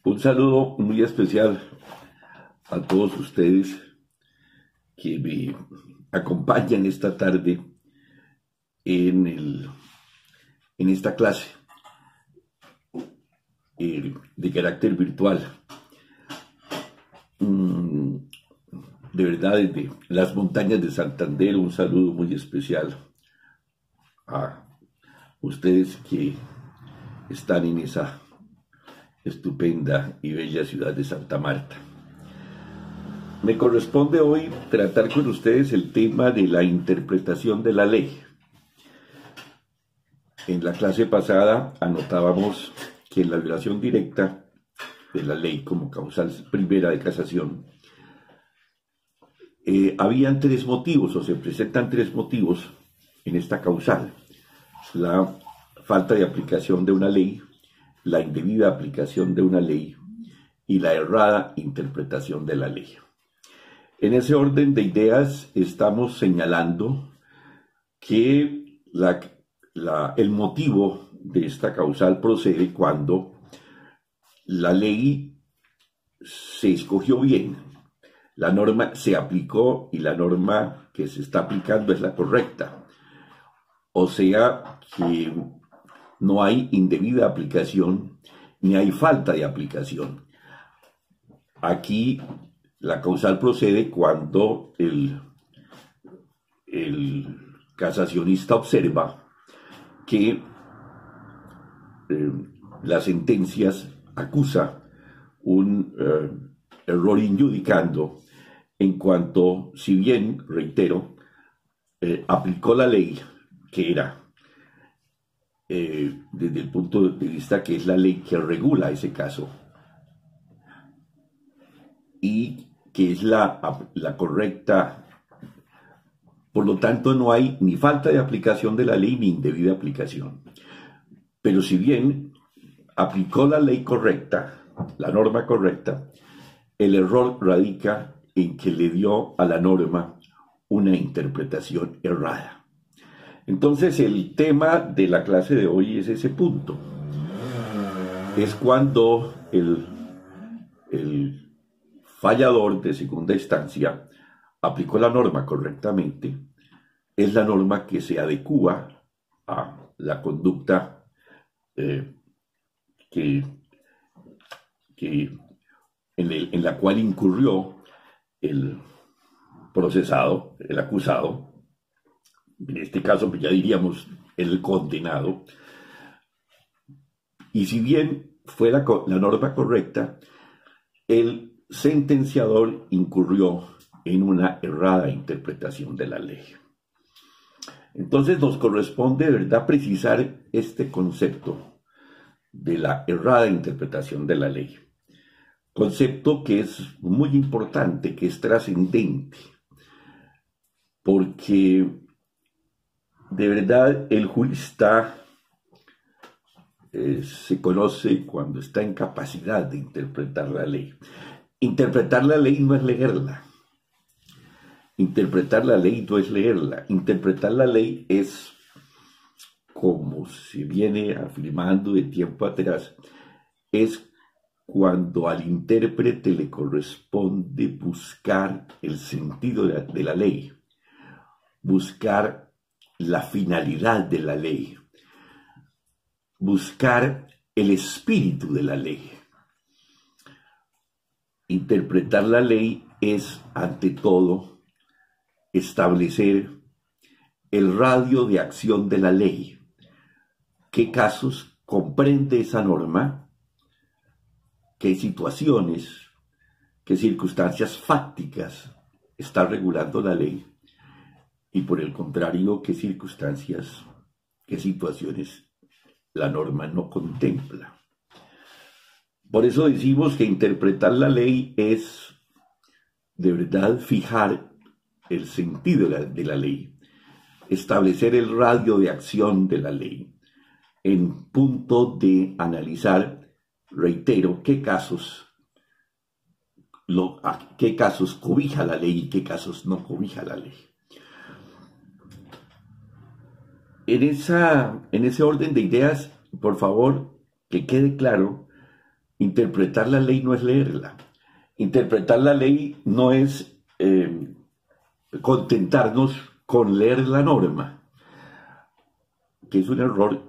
Un saludo muy especial a todos ustedes que me acompañan esta tarde en esta clase de carácter virtual. De verdad, desde las montañas de Santander, un saludo muy especial a ustedes que están en esa estupenda y bella ciudad de Santa Marta. Me corresponde hoy tratar con ustedes el tema de la interpretación de la ley. En la clase pasada anotábamos que en la violación directa de la ley como causal primera de casación, habían tres motivos, o se presentan tres motivos en esta causal: la falta de aplicación de una ley, la indebida aplicación de una ley y la errada interpretación de la ley. En ese orden de ideas estamos señalando que el motivo de esta causal procede cuando la ley se escogió bien, la norma se aplicó y la norma que se está aplicando es la correcta. O sea que no hay indebida aplicación ni hay falta de aplicación. Aquí la causal procede cuando el casacionista observa que las sentencias acusa un error injudicando en cuanto, si bien, reitero, aplicó la ley que era, desde el punto de vista que es la ley que regula ese caso y que es la correcta. Por lo tanto, no hay ni falta de aplicación de la ley ni indebida aplicación. Pero si bien aplicó la ley correcta, la norma correcta, el error radica en que le dio a la norma una interpretación errada. Entonces, el tema de la clase de hoy es ese punto. Es cuando el fallador de segunda instancia aplicó la norma correctamente, es la norma que se adecúa a la conducta en la cual incurrió el procesado, el acusado, en este caso ya diríamos el condenado. Y si bien fue la norma correcta, el sentenciador incurrió en una errada interpretación de la ley. Entonces nos corresponde, de verdad, precisar este concepto de la errada interpretación de la ley. Concepto que es muy importante, que es trascendente, porque de verdad el jurista se conoce cuando está en capacidad de interpretar la ley. Interpretar la ley no es leerla. Interpretar la ley no es leerla. Interpretar la ley es, como se viene afirmando de tiempo atrás, es cuando al intérprete le corresponde buscar el sentido de la ley, buscar la finalidad de la ley, buscar el espíritu de la ley. Interpretar la ley es, ante todo, establecer el radio de acción de la ley. ¿Qué casos comprende esa norma? ¿Qué situaciones, qué circunstancias fácticas está regulando la ley? Y por el contrario, ¿qué circunstancias, qué situaciones la norma no contempla? Por eso decimos que interpretar la ley es, de verdad, fijar el sentido de la ley, establecer el radio de acción de la ley, en punto de analizar, reitero, qué casos cobija la ley y qué casos no cobija la ley. En ese orden de ideas, por favor, que quede claro, interpretar la ley no es leerla. Interpretar la ley no es contentarnos con leer la norma, que es un error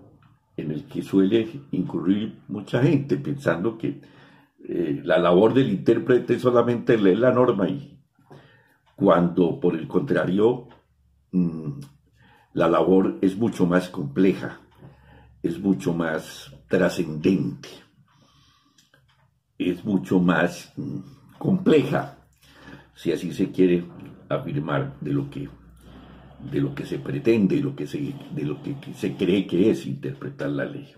en el que suele incurrir mucha gente, pensando que la labor del intérprete es solamente leer la norma, y cuando por el contrario la labor es mucho más compleja, es mucho más trascendente, es mucho más compleja, si así se quiere afirmar, de lo que se pretende, de lo que se cree que es interpretar la ley.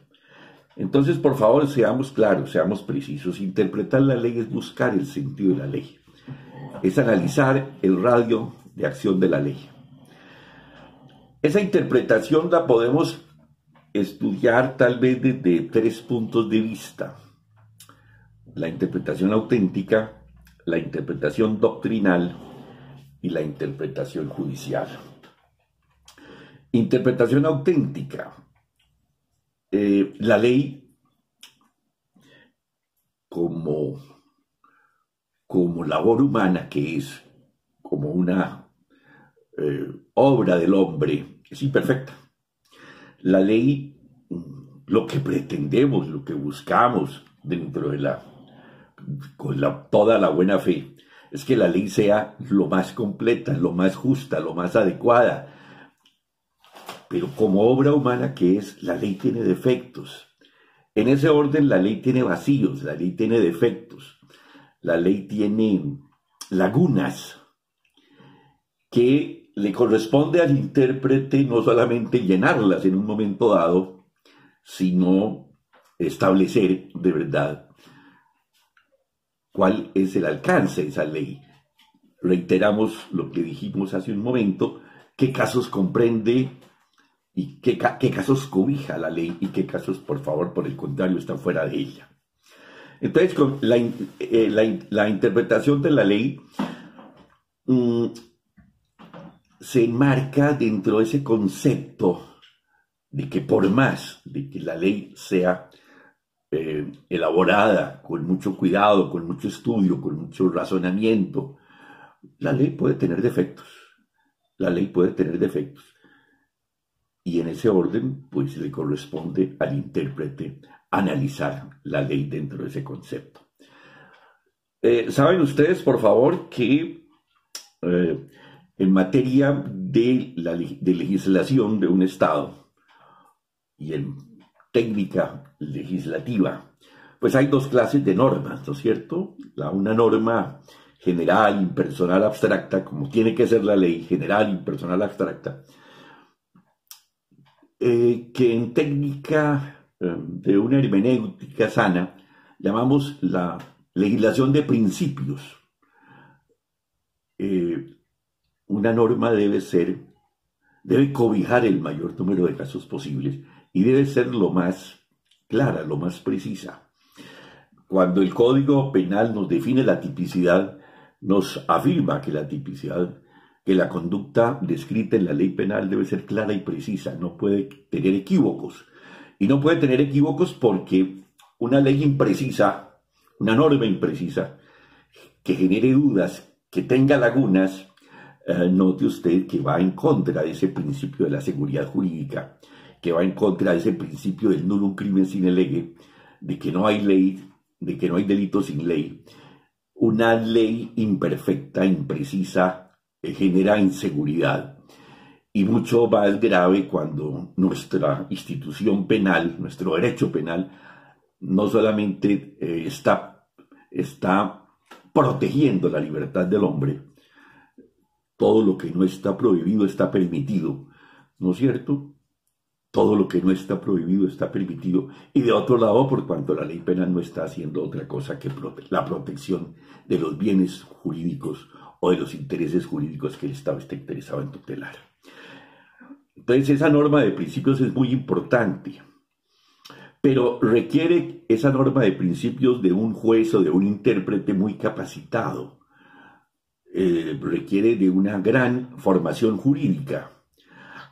Entonces, por favor, seamos claros, seamos precisos. Interpretar la ley es buscar el sentido de la ley, es analizar el radio de acción de la ley. Esa interpretación la podemos estudiar tal vez desde 3 puntos de vista: la interpretación auténtica, la interpretación doctrinal y la interpretación judicial. Interpretación auténtica. La ley como labor humana que es, como una obra del hombre, es imperfecta. La ley, lo que pretendemos, lo que buscamos dentro de toda la buena fe, es que la ley sea lo más completa, lo más justa, lo más adecuada. Pero como obra humana que es, la ley tiene defectos. En ese orden, la ley tiene vacíos, la ley tiene defectos, la ley tiene lagunas que le corresponde al intérprete no solamente llenarlas en un momento dado, sino establecer de verdad cuál es el alcance de esa ley. Reiteramos lo que dijimos hace un momento: qué casos comprende y qué casos cobija la ley y qué casos, por favor, por el contrario, están fuera de ella. Entonces, con la interpretación de la ley se enmarca dentro de ese concepto de que, por más de que la ley sea elaborada con mucho cuidado, con mucho estudio, con mucho razonamiento, la ley puede tener defectos. La ley puede tener defectos. Y en ese orden, pues, le corresponde al intérprete analizar la ley dentro de ese concepto. ¿Saben ustedes, por favor, que en materia de legislación de un Estado y en técnica legislativa, pues hay 2 clases de normas, ¿no es cierto? Una norma general, impersonal, abstracta, como tiene que ser la ley, general, impersonal, abstracta, que en técnica de una hermenéutica sana llamamos la legislación de principios. Una norma debe cobijar el mayor número de casos posibles y debe ser lo más clara, lo más precisa. Cuando el Código Penal nos define la tipicidad, nos afirma que la conducta descrita en la ley penal debe ser clara y precisa, no puede tener equívocos. Y no puede tener equívocos porque una ley imprecisa, una norma imprecisa, que genere dudas, que tenga lagunas, note usted que va en contra de ese principio de la seguridad jurídica, que va en contra de ese principio del nullum crimen sine lege, de que no hay ley, de que no hay delito sin ley. Una ley imperfecta, imprecisa, genera inseguridad, y mucho más grave cuando nuestra institución penal, nuestro derecho penal, no solamente está protegiendo la libertad del hombre, todo lo que no está prohibido está permitido, ¿no es cierto? Todo lo que no está prohibido está permitido, y de otro lado, por cuanto la ley penal no está haciendo otra cosa que la protección de los bienes jurídicos o de los intereses jurídicos que el Estado está interesado en tutelar. Entonces, esa norma de principios es muy importante, pero requiere esa norma de principios de un juez o de un intérprete muy capacitado. Requiere de una gran formación jurídica,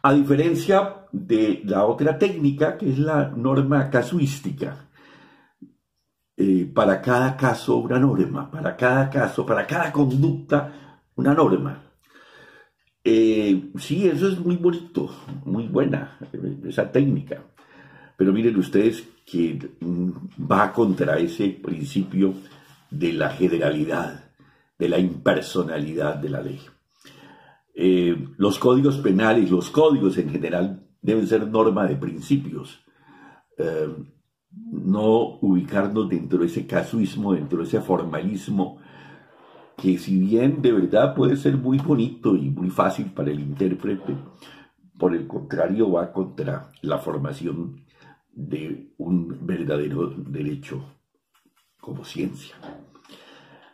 a diferencia de la otra técnica, que es la norma casuística. para cada caso una norma, para cada caso, para cada conducta una norma. Sí, eso es muy bonito, muy buena esa técnica, pero miren ustedes que va contra ese principio de la generalidad, de la impersonalidad de la ley. Los códigos penales, los códigos en general deben ser norma de principios, no ubicarnos dentro de ese casuismo, dentro de ese formalismo, que si bien de verdad puede ser muy bonito y muy fácil para el intérprete, por el contrario va contra la formación de un verdadero derecho como ciencia.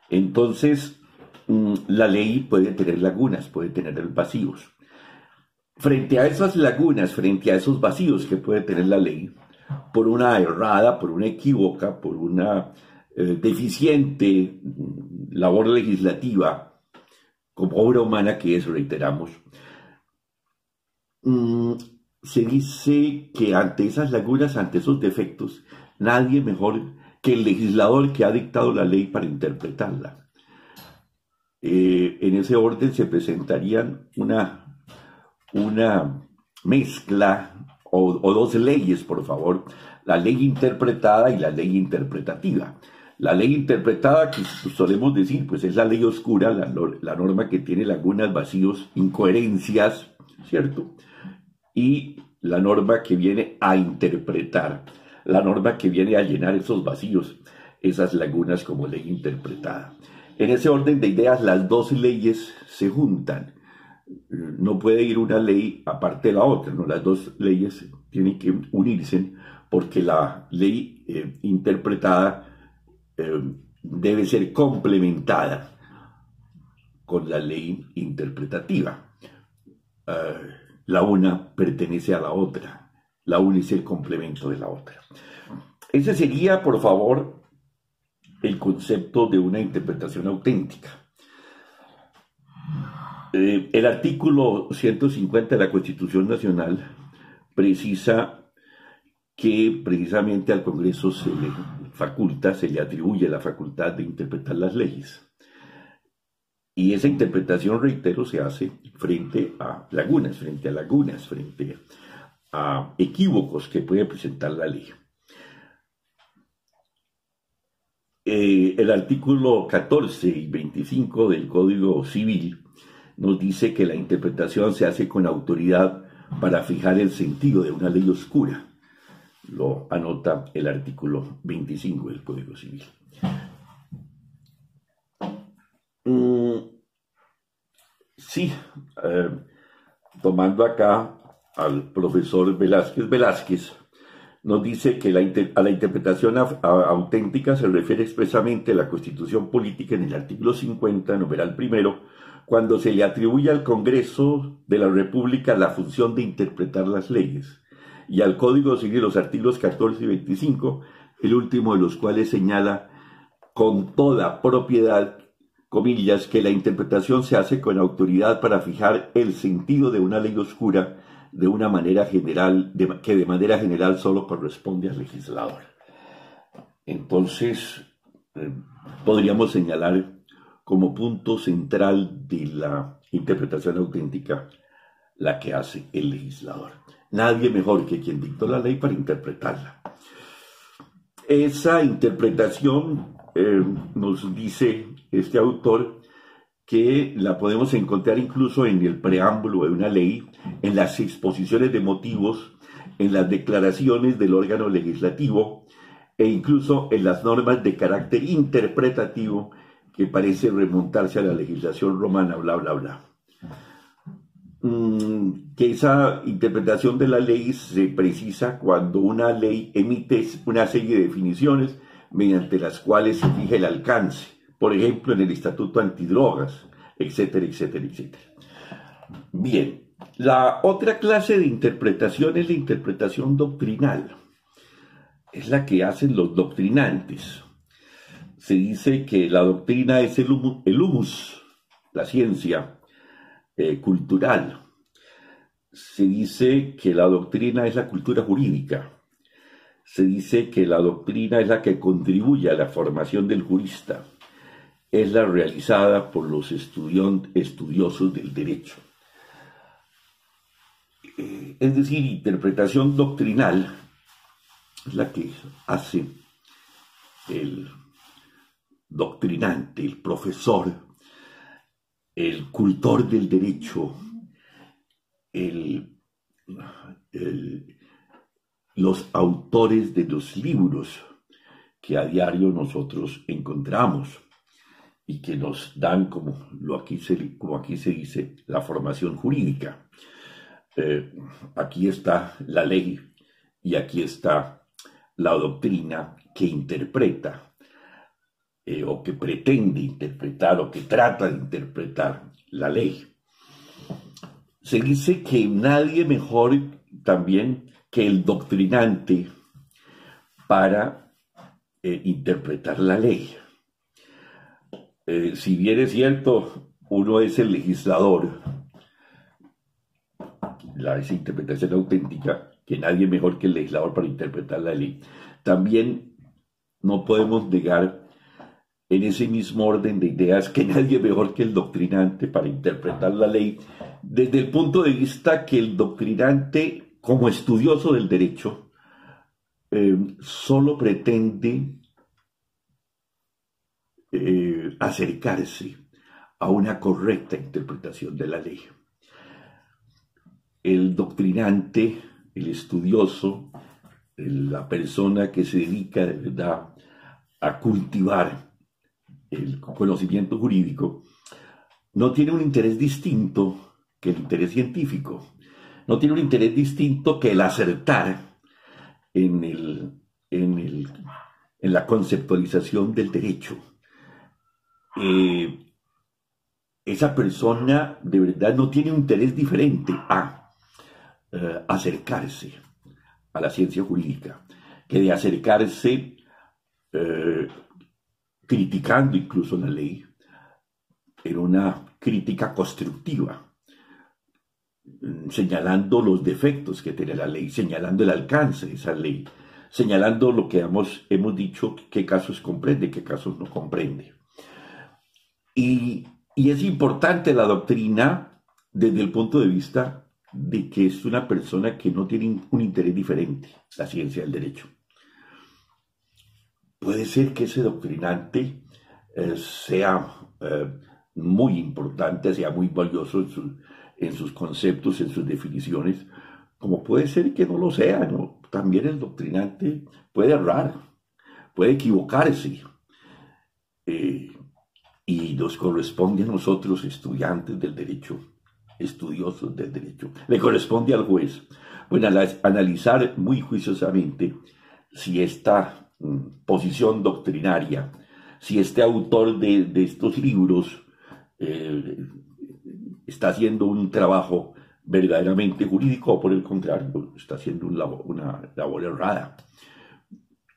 Entonces, la ley puede tener lagunas, puede tener vacíos. Frente a esas lagunas, frente a esos vacíos que puede tener la ley, por una errada, por una equívoca, por una deficiente labor legislativa, como obra humana que es, reiteramos, se dice que ante esas lagunas, ante esos defectos, nadie mejor que el legislador que ha dictado la ley para interpretarla. En ese orden se presentarían una mezcla o dos leyes, por favor, la ley interpretada y la ley interpretativa. La ley interpretada, que solemos decir, pues es la ley oscura, la norma que tiene lagunas, vacíos, incoherencias, ¿cierto? Y la norma que viene a interpretar, la norma que viene a llenar esos vacíos, esas lagunas como ley interpretada. En ese orden de ideas, las dos leyes se juntan. No puede ir una ley aparte de la otra, ¿no? Las dos leyes tienen que unirse porque la ley interpretada debe ser complementada con la ley interpretativa. La una pertenece a la otra, la una es el complemento de la otra. Ese sería, por favor, el concepto de una interpretación auténtica. El artículo 150 de la Constitución Nacional precisa que precisamente al Congreso se le atribuye la facultad de interpretar las leyes. Y esa interpretación, reitero, se hace frente a lagunas, frente a equívocos que puede presentar la ley. El artículo 14 y 25 del Código Civil nos dice que la interpretación se hace con autoridad para fijar el sentido de una ley oscura. Lo anota el artículo 25 del Código Civil. Sí, tomando acá al profesor Velázquez, nos dice que a la interpretación auténtica se refiere expresamente a la Constitución Política en el artículo 50, numeral primero, cuando se le atribuye al Congreso de la República la función de interpretar las leyes, y al Código Civil los artículos 14 y 25, el último de los cuales señala con toda propiedad, comillas, que la interpretación se hace con autoridad para fijar el sentido de una ley oscura de una manera general, que de manera general solo corresponde al legislador. Entonces, podríamos señalar como punto central de la interpretación auténtica la que hace el legislador. Nadie mejor que quien dictó la ley para interpretarla. Esa interpretación, nos dice este autor, que la podemos encontrar incluso en el preámbulo de una ley, en las exposiciones de motivos, en las declaraciones del órgano legislativo e incluso en las normas de carácter interpretativo que parece remontarse a la legislación romana, bla, bla, bla. Que esa interpretación de la ley se precisa cuando una ley emite una serie de definiciones mediante las cuales se fija el alcance, por ejemplo en el Estatuto Antidrogas, etcétera, etcétera, etcétera. Bien, la otra clase de interpretación es la interpretación doctrinal, es la que hacen los doctrinantes. Se dice que la doctrina es el humus, la ciencia cultural. Se dice que la doctrina es la cultura jurídica. se dice que la doctrina es la que contribuye a la formación del jurista, es la realizada por los estudiosos del derecho. Es decir, interpretación doctrinal es la que hace el doctrinante, el profesor, el cultor del derecho, los autores de los libros que a diario nosotros encontramos y que nos dan, como aquí se dice, la formación jurídica. Aquí está la ley y aquí está la doctrina que interpreta o que pretende interpretar o que trata de interpretar la ley. Se dice que nadie mejor también que el doctrinante para interpretar la ley. Si bien es cierto, uno es el legislador, esa interpretación auténtica, que nadie mejor que el legislador para interpretar la ley, también no podemos negar en ese mismo orden de ideas que nadie mejor que el doctrinante para interpretar la ley, desde el punto de vista que el doctrinante, como estudioso del derecho, solo pretende acercarse a una correcta interpretación de la ley. El doctrinante, el estudioso, la persona que se dedica de verdad a cultivar el conocimiento jurídico, no tiene un interés distinto que el interés científico, no tiene un interés distinto que el acertar en la conceptualización del derecho. Esa persona de verdad no tiene un interés diferente a acercarse a la ciencia jurídica, que de acercarse criticando incluso la ley en una crítica constructiva, señalando los defectos que tiene la ley, señalando el alcance de esa ley, señalando lo que hemos dicho, qué casos comprende, qué casos no comprende. Y es importante la doctrina desde el punto de vista de que es una persona que no tiene un interés diferente, la ciencia del derecho. Puede ser que ese doctrinante sea muy importante, sea muy valioso en sus conceptos, en sus definiciones, como puede ser que no lo sea, ¿no? También el doctrinante puede errar, puede equivocarse. Y nos corresponde a nosotros, estudiantes del derecho, estudiosos del derecho, le corresponde al juez, bueno, analizar muy juiciosamente si esta posición doctrinaria, si este autor de estos libros está haciendo un trabajo verdaderamente jurídico o por el contrario, está haciendo una labor errada.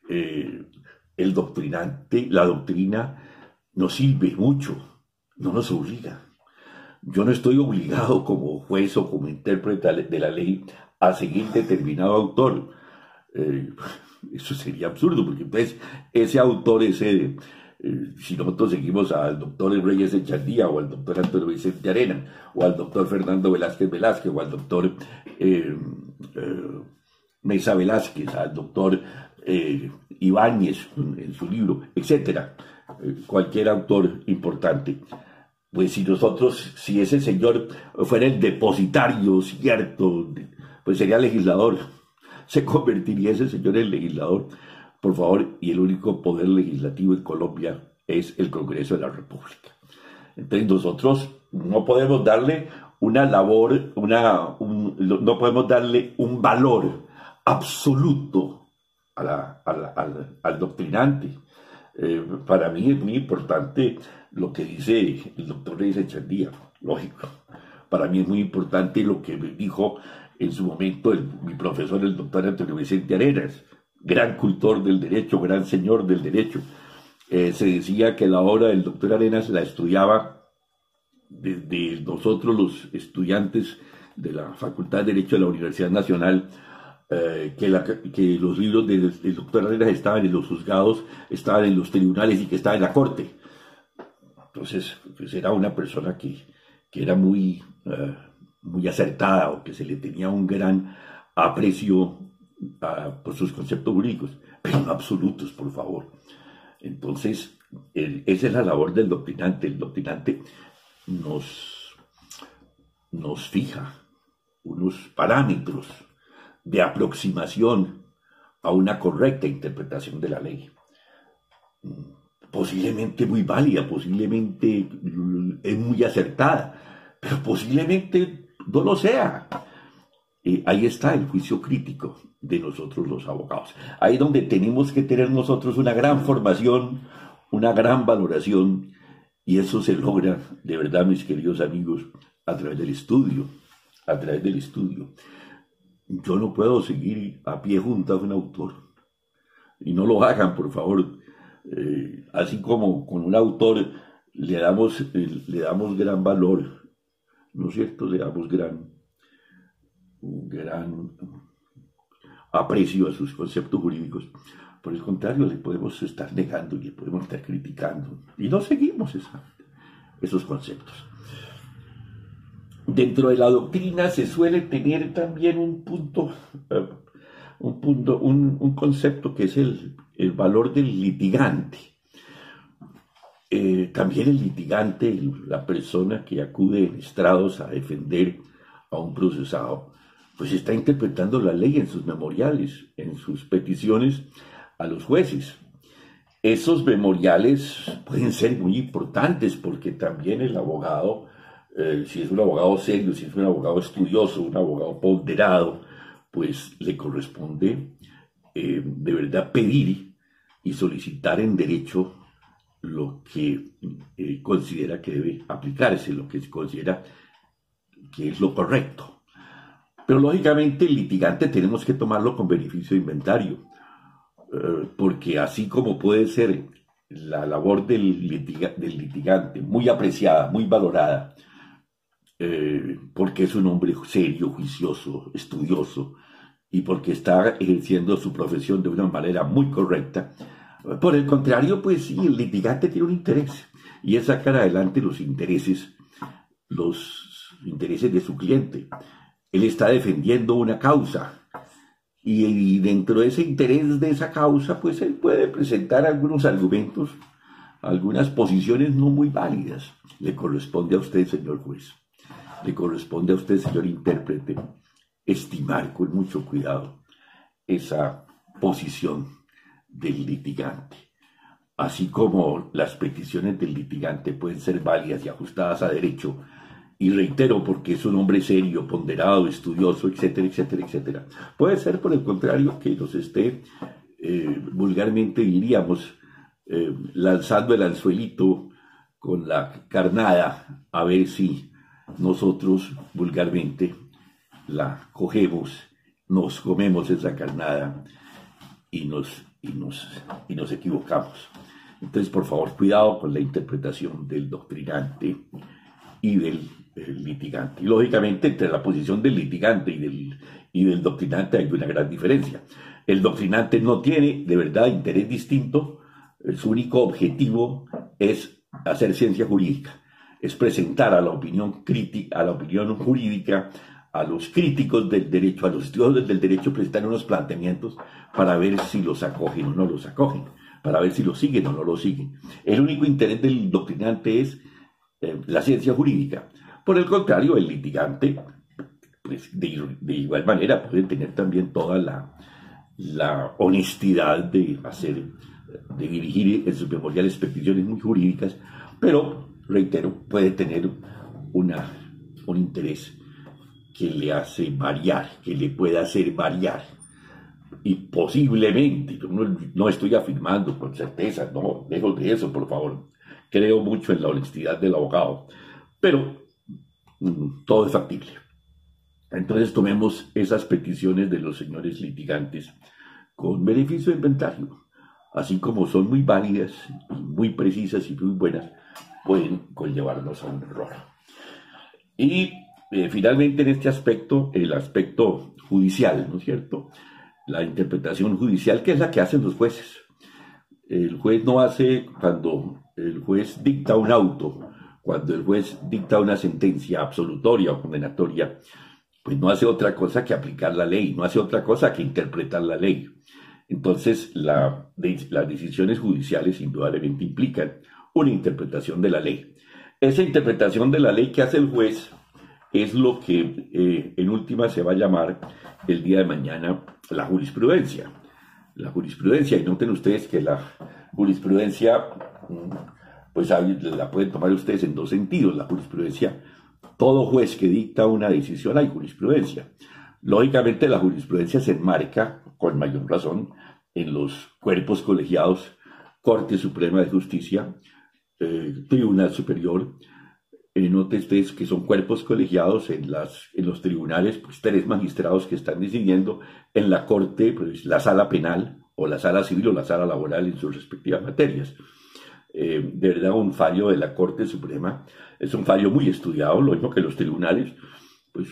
El doctrinante, la doctrina nos sirve mucho, no nos obliga. Yo no estoy obligado como juez o como intérprete de la ley a seguir determinado autor. Eso sería absurdo, porque entonces ese autor, si nosotros seguimos al doctor Reyes Echandía, o al doctor Antonio Vicente Arena, o al doctor Fernando Velázquez, o al doctor Mesa Velázquez, al doctor Ibáñez en su libro, etcétera, cualquier autor importante, pues si ese señor fuera el depositario cierto, pues sería legislador, se convertiría ese señor en legislador, por favor, y el único poder legislativo en Colombia es el Congreso de la República. Entonces nosotros no podemos darle una labor, no podemos darle un valor absoluto al doctrinante. Para mí es muy importante lo que dice el doctor Reyes Echandía, lógico. Para mí es muy importante lo que me dijo en su momento mi profesor, el doctor Antonio Vicente Arenas, gran cultor del derecho, gran señor del derecho. Se decía que la obra del doctor Arenas la estudiaba desde nosotros los estudiantes de la Facultad de Derecho de la Universidad Nacional, que los libros del doctor Arenas estaban en los juzgados, estaban en los tribunales y que estaba en la corte. Entonces, pues era una persona que era muy acertada, o que se le tenía un gran aprecio por sus conceptos jurídicos, pero no absolutos, por favor. Entonces, esa es la labor del doctrinante. El doctrinante nos fija unos parámetros de aproximación a una correcta interpretación de la ley. Posiblemente muy válida, posiblemente es muy acertada, pero posiblemente no lo sea. Ahí está el juicio crítico de nosotros los abogados. Ahí es donde tenemos que tener nosotros una gran formación, una gran valoración, y eso se logra, de verdad, mis queridos amigos, a través del estudio, a través del estudio. Yo no puedo seguir a pie juntas a un autor, y no lo hagan, por favor. Así como con un autor le damos gran valor, ¿no es cierto? Le damos gran aprecio a sus conceptos jurídicos. Por el contrario, le podemos estar negando y le podemos estar criticando, y no seguimos esos conceptos. Dentro de la doctrina se suele tener también un concepto que es el valor del litigante. También el litigante, la persona que acude en estrados a defender a un procesado, pues está interpretando la ley en sus memoriales, en sus peticiones a los jueces. Esos memoriales pueden ser muy importantes, porque también el abogado, si es un abogado serio, si es un abogado estudioso, un abogado ponderado, pues le corresponde de verdad pedir y solicitar en derecho lo que considera que debe aplicarse, lo que considera que es lo correcto. Pero lógicamente el litigante tenemos que tomarlo con beneficio de inventario, porque así como puede ser la labor del litigante muy apreciada, muy valorada, porque es un hombre serio, juicioso, estudioso, y porque está ejerciendo su profesión de una manera muy correcta, por el contrario, pues sí, el litigante tiene un interés, y es sacar adelante los intereses de su cliente. Él está defendiendo una causa, y dentro de ese interés de esa causa, pues él puede presentar algunos argumentos, algunas posiciones no muy válidas. Le corresponde a usted, señor juez, le corresponde a usted, señor intérprete, estimar con mucho cuidado esa posición del litigante. Así como las peticiones del litigante pueden ser válidas y ajustadas a derecho, y reitero, porque es un hombre serio, ponderado, estudioso, etcétera, etcétera, etcétera. Puede ser, por el contrario, que nos esté, vulgarmente diríamos, lanzando el anzuelito con la carnada, a ver si nosotros vulgarmente la cogemos, nos comemos esa carnada y nos equivocamos. Entonces, por favor, cuidado con la interpretación del doctrinante y del litigante. Y lógicamente, entre la posición del litigante y del doctrinante hay una gran diferencia. El doctrinante no tiene de verdad interés distinto, su único objetivo es hacer ciencia jurídica, es presentar a la opinión crítica, a la opinión jurídica, a los críticos del derecho, a los estudiosos del derecho, presentar unos planteamientos para ver si los acogen o no los acogen, para ver si los siguen o no los siguen. El único interés del doctrinante es la ciencia jurídica. Por el contrario, el litigante, pues, de igual manera, puede tener también toda la honestidad de dirigir en sus memoriales peticiones muy jurídicas, pero, reitero, puede tener un interés que le hace variar, que le pueda hacer variar. Y posiblemente, no estoy afirmando con certeza, no, lejos de eso, por favor. Creo mucho en la honestidad del abogado, pero todo es factible. Entonces tomemos esas peticiones de los señores litigantes con beneficio de inventario, así como son muy válidas, muy precisas y muy buenas, pueden conllevarnos a un error. Y finalmente, en este aspecto, el aspecto judicial, ¿no es cierto? La interpretación judicial, que es la que hacen los jueces. El juez no hace, cuando el juez dicta un auto, cuando el juez dicta una sentencia absolutoria o condenatoria, pues no hace otra cosa que aplicar la ley, no hace otra cosa que interpretar la ley. Entonces, las decisiones judiciales indudablemente implican una interpretación de la ley. Esa interpretación de la ley que hace el juez es lo que en última se va a llamar el día de mañana la jurisprudencia. La jurisprudencia, y noten ustedes que la jurisprudencia, pues la pueden tomar ustedes en dos sentidos. La jurisprudencia, todo juez que dicta una decisión hay jurisprudencia. Lógicamente la jurisprudencia se enmarca, con mayor razón, en los cuerpos colegiados, Corte Suprema de Justicia, Tribunal Superior. Noten ustedes que son cuerpos colegiados en los tribunales, pues 3 magistrados que están decidiendo, en la Corte, pues la sala penal, o la sala civil o la sala laboral en sus respectivas materias. De verdad, un fallo de la Corte Suprema es un fallo muy estudiado, lo mismo que los tribunales, pues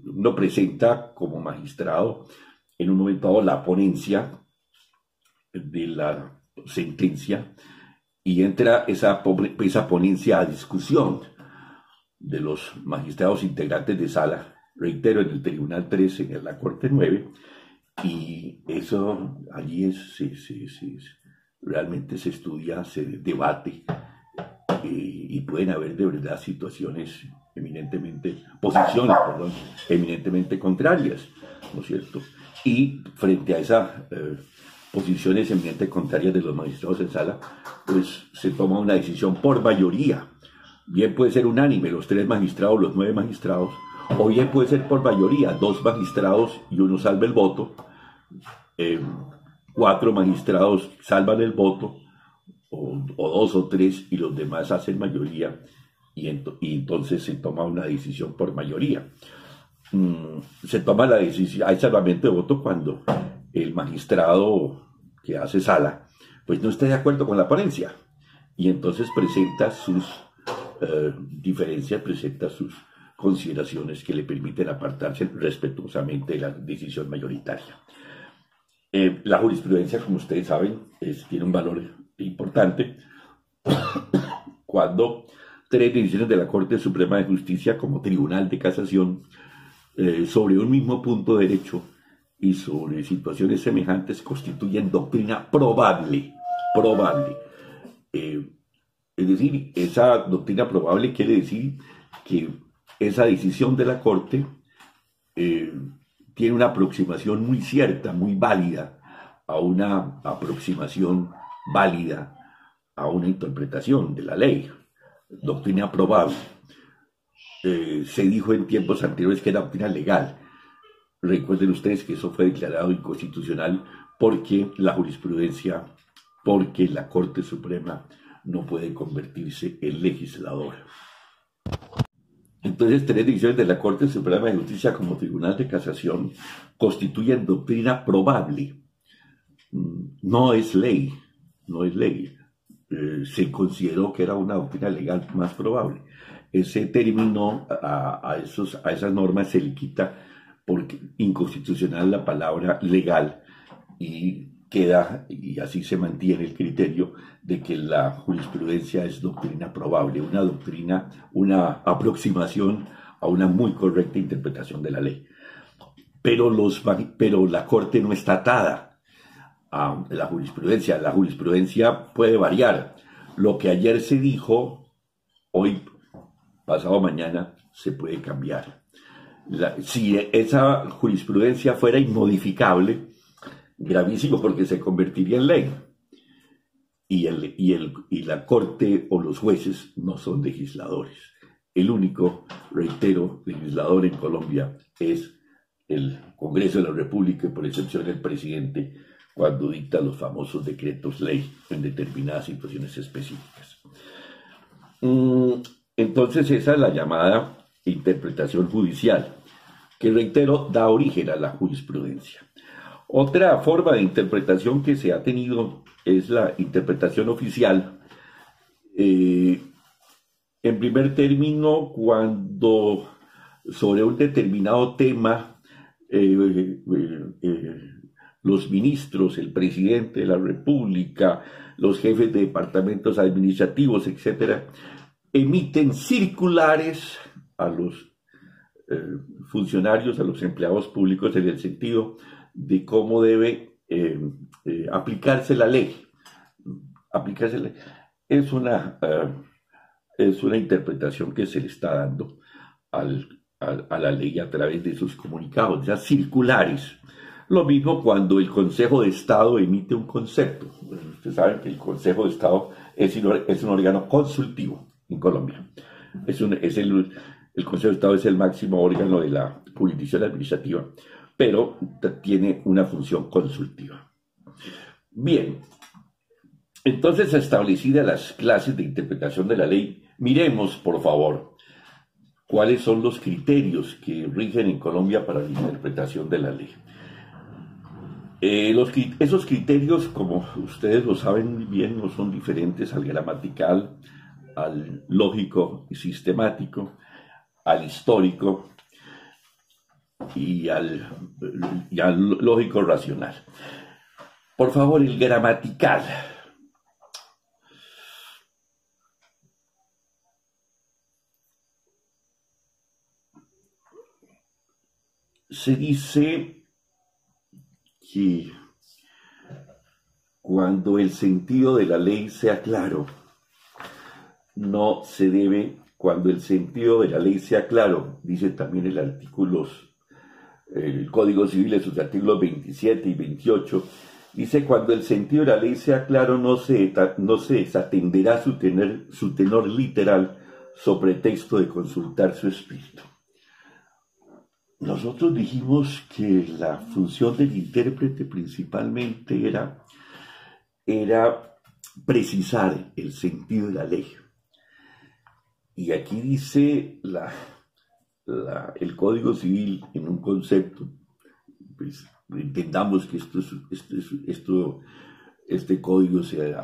uno presenta como magistrado en un momento dado la ponencia de la sentencia y entra esa ponencia a discusión de los magistrados integrantes de sala, reitero, en el Tribunal 3, en la Corte 9, y eso allí realmente se estudia, se debate, y pueden haber de verdad posiciones eminentemente contrarias, ¿no es cierto? Y frente a esas posiciones eminentemente contrarias de los magistrados en sala, pues se toma una decisión por mayoría. Bien puede ser unánime, los 3 magistrados, los 9 magistrados, o bien puede ser por mayoría, 2 magistrados y uno salva el voto, 4 magistrados salvan el voto, o 2 o 3 y los demás hacen mayoría, y entonces se toma una decisión por mayoría. Se toma la decisión, hay salvamento de voto cuando el magistrado que hace sala pues no está de acuerdo con la ponencia, y entonces presenta sus diferencias, presenta sus consideraciones que le permiten apartarse respetuosamente de la decisión mayoritaria. La jurisprudencia, como ustedes saben, tiene un valor importante cuando 3 decisiones de la Corte Suprema de Justicia como Tribunal de Casación sobre un mismo punto de derecho y sobre situaciones semejantes constituyen doctrina probable. Es decir, esa doctrina probable quiere decir que esa decisión de la Corte tiene una aproximación muy cierta, muy válida, a una aproximación válida a una interpretación de la ley. Doctrina probable. Se dijo en tiempos anteriores que era doctrina legal. Recuerden ustedes que eso fue declarado inconstitucional porque la jurisprudencia, porque la Corte Suprema no puede convertirse en legislador. Entonces, 3 decisiones de la Corte Suprema de Justicia como Tribunal de Casación constituyen doctrina probable. No es ley. Se consideró que era una doctrina legal más probable. Ese término a esas normas se le quita porque inconstitucional la palabra legal, y y así se mantiene el criterio de que la jurisprudencia es doctrina probable, una aproximación a una muy correcta interpretación de la ley. Pero la Corte no está atada a la jurisprudencia. La jurisprudencia puede variar. Lo que ayer se dijo, hoy, pasado mañana, se puede cambiar. Si esa jurisprudencia fuera inmodificable, gravísimo, porque se convertiría en ley. Y la Corte o los jueces no son legisladores. El único, reitero, legislador en Colombia es el Congreso de la República, y por excepción el presidente, cuando dicta los famosos decretos ley en determinadas situaciones específicas. Entonces esa es la llamada interpretación judicial, que, reitero, da origen a la jurisprudencia. Otra forma de interpretación que se ha tenido es la interpretación oficial. En primer término, cuando sobre un determinado tema los ministros, el presidente de la República, los jefes de departamentos administrativos, etcétera, emiten circulares a los funcionarios, a los empleados públicos en el sentido de cómo debe aplicarse la ley. Aplicarse la ley. Es una interpretación que se le está dando a la ley a través de sus comunicados, ya circulares. Lo mismo cuando el Consejo de Estado emite un concepto. Ustedes saben que el Consejo de Estado es un órgano consultivo en Colombia. El Consejo de Estado es el máximo órgano de la jurisdicción administrativa, pero tiene una función consultiva. Bien, entonces, establecidas las clases de interpretación de la ley, miremos, por favor, cuáles son los criterios que rigen en Colombia para la interpretación de la ley. Esos criterios, como ustedes lo saben bien, no son diferentes al gramatical, al lógico y sistemático, al histórico y al lógico racional. Por favor, el gramatical. Se dice que cuando el sentido de la ley sea claro, cuando el sentido de la ley sea claro, dice también el Código Civil en sus artículos 27 y 28, dice, cuando el sentido de la ley sea claro, no se desatenderá su tenor literal sobre texto de consultar su espíritu. Nosotros dijimos que la función del intérprete principalmente era precisar el sentido de la ley. Y aquí dice el Código Civil en un concepto, pues entendamos que este código se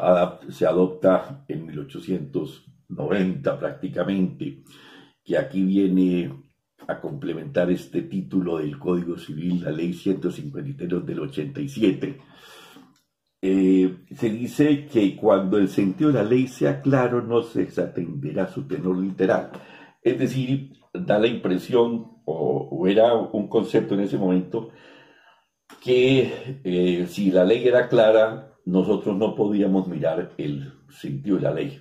adopta en 1890 prácticamente, que aquí viene a complementar este título del Código Civil, la Ley 153 del 87. Se dice que cuando el sentido de la ley sea claro, no se desatenderá su tenor literal. Es decir, da la impresión, o era un concepto en ese momento, que si la ley era clara, nosotros no podíamos mirar el sentido de la ley,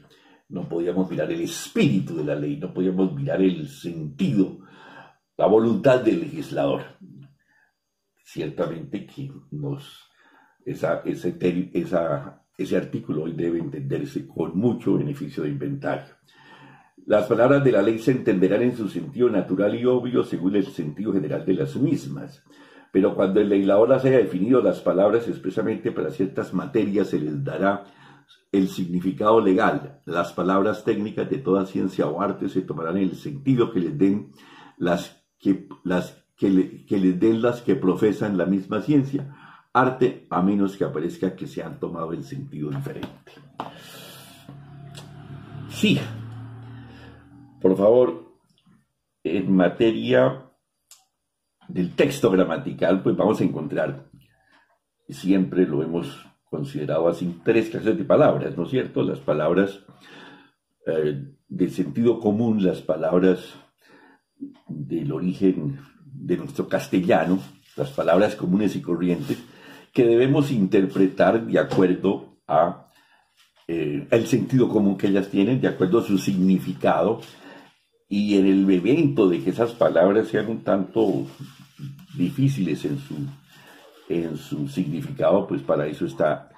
no podíamos mirar el espíritu de la ley, no podíamos mirar el sentido, la voluntad del legislador. Ciertamente que ese artículo hoy debe entenderse con mucho beneficio de inventario. Las palabras de la ley se entenderán en su sentido natural y obvio según el sentido general de las mismas. Pero cuando el legislador las haya definido las palabras expresamente para ciertas materias, se les dará el significado legal. Las palabras técnicas de toda ciencia o arte se tomarán en el sentido que les den las que profesan la misma ciencia, arte, a menos que aparezca que se han tomado en sentido diferente. Sí, por favor, en materia del texto gramatical, pues vamos a encontrar, siempre lo hemos considerado así, tres clases de palabras, ¿no es cierto? Las palabras de sentido común, las palabras del origen de nuestro castellano, las palabras comunes y corrientes, que debemos interpretar de acuerdo a el sentido común que ellas tienen, de acuerdo a su significado, y en el evento de que esas palabras sean un tanto difíciles en su significado, pues para eso está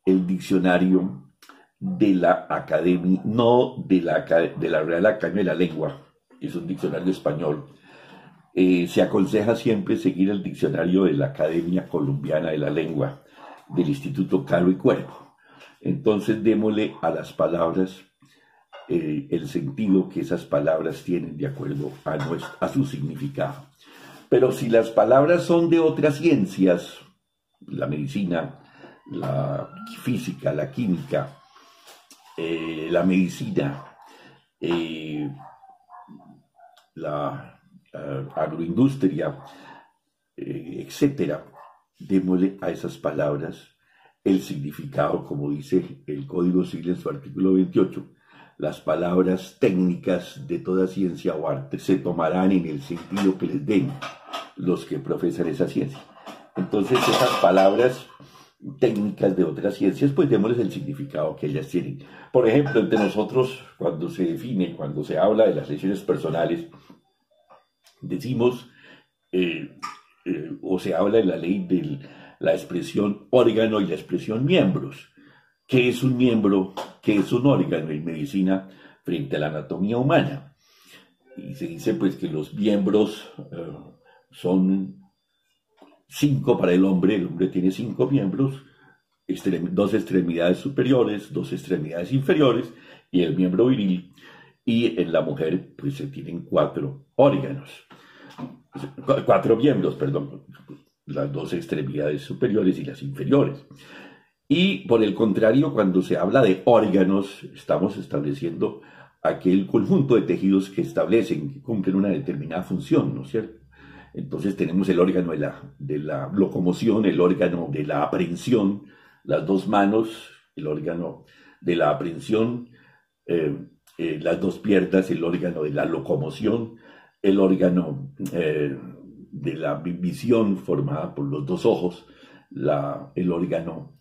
el diccionario de la Academia, no de la Real Academia de la Lengua, es un diccionario español. Se aconseja siempre seguir el diccionario de la Academia Colombiana de la Lengua, del Instituto Caro y Cuervo. Entonces démosle a las palabras el sentido que esas palabras tienen de acuerdo a su significado. Pero si las palabras son de otras ciencias, la medicina, la física, la química, la medicina, la agroindustria, etcétera. Démosle a esas palabras el significado, como dice el Código Civil en su artículo 28. Las palabras técnicas de toda ciencia o arte se tomarán en el sentido que les den los que profesan esa ciencia. Entonces, esas palabras técnicas de otras ciencias, pues démosles el significado que ellas tienen. Por ejemplo, entre nosotros, cuando se define, cuando se habla de las lesiones personales, decimos, o se habla en la ley de la expresión órgano y la expresión miembros. ¿Qué es un miembro? ¿Qué es un órgano en medicina frente a la anatomía humana? Y se dice pues que los miembros son 5 para el hombre tiene 5 miembros, 2 extremidades superiores, 2 extremidades inferiores y el miembro viril, y en la mujer pues se tienen 4 órganos, 4 miembros, perdón, las 2 extremidades superiores y las inferiores. Y por el contrario, cuando se habla de órganos, estamos estableciendo aquel conjunto de tejidos que establecen, que cumplen una determinada función, ¿no es cierto? Entonces tenemos el órgano de la locomoción, el órgano de la aprehensión, las 2 manos, el órgano de la aprehensión, las 2 piernas, el órgano de la locomoción, el órgano de la visión formada por los 2 ojos, el órgano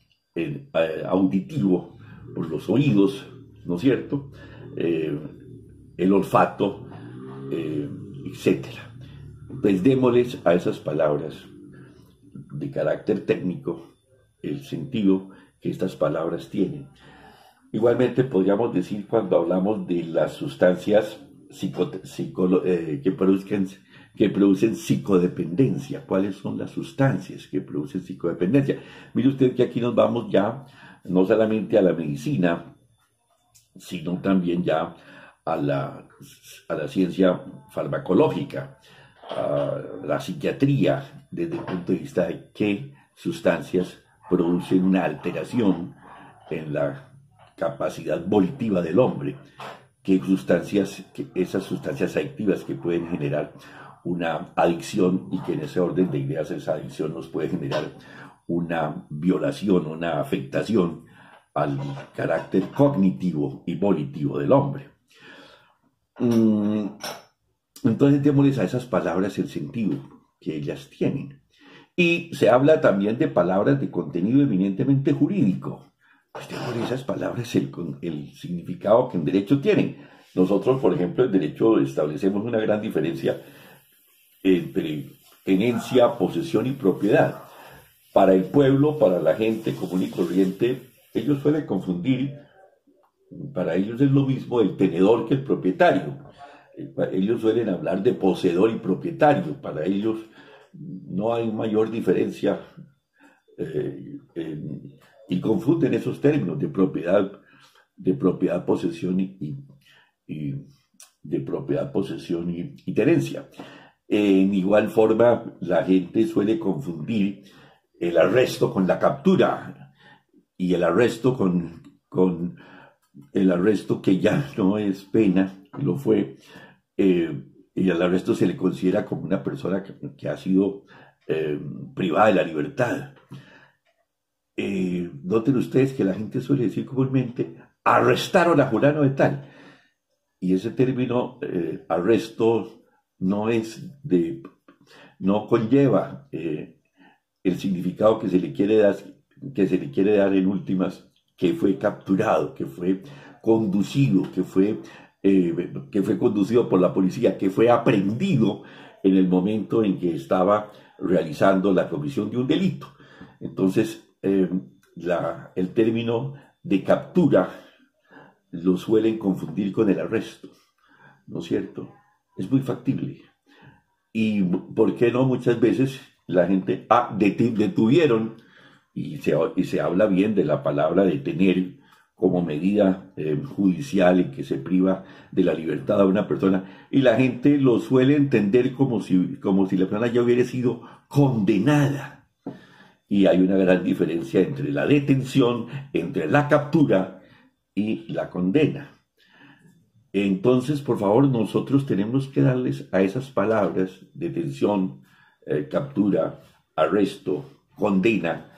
auditivo por los oídos, ¿no es cierto? El olfato, etcétera. Pues démosles a esas palabras de carácter técnico el sentido que estas palabras tienen. Igualmente podríamos decir, cuando hablamos de las sustancias que producen psicodependencia, ¿cuáles son las sustancias que producen psicodependencia? Mire usted que aquí nos vamos ya no solamente a la medicina, sino también ya a la ciencia farmacológica, a la psiquiatría, desde el punto de vista de qué sustancias producen una alteración en la capacidad volitiva del hombre, esas sustancias adictivas que pueden generar una adicción, y que en ese orden de ideas esa adicción nos puede generar una violación, una afectación al carácter cognitivo y volitivo del hombre. Entonces démosles a esas palabras el sentido que ellas tienen. Y se habla también de palabras de contenido eminentemente jurídico. Pues démosle a esas palabras el significado que en derecho tienen. Nosotros, por ejemplo, en derecho establecemos una gran diferencia entre tenencia, posesión y propiedad. Para el pueblo, para la gente común y corriente, ellos suelen confundir, para ellos es lo mismo el tenedor que el propietario. Ellos suelen hablar de poseedor y propietario. Para ellos no hay mayor diferencia y confunden esos términos de propiedad, posesión y tenencia. En igual forma, la gente suele confundir el arresto con la captura, y el arresto con el arresto que ya no es pena, lo fue, y al arresto se le considera como una persona que ha sido privada de la libertad. Noten ustedes que la gente suele decir comúnmente, arrestaron a fulano de tal, y ese término arresto no conlleva el significado que se le quiere dar en últimas, que fue capturado, que fue conducido, que fue conducido por la policía, que fue aprehendido en el momento en que estaba realizando la comisión de un delito. Entonces, el término de captura lo suelen confundir con el arresto, ¿no es cierto? Es muy factible. Y ¿por qué no? Muchas veces la gente detuvieron, y se habla bien de la palabra detener como medida judicial en que se priva de la libertad a una persona, y la gente lo suele entender como si la persona ya hubiera sido condenada. Y hay una gran diferencia entre la detención, entre la captura y la condena. Entonces, por favor, nosotros tenemos que darles a esas palabras, detención, captura, arresto, condena,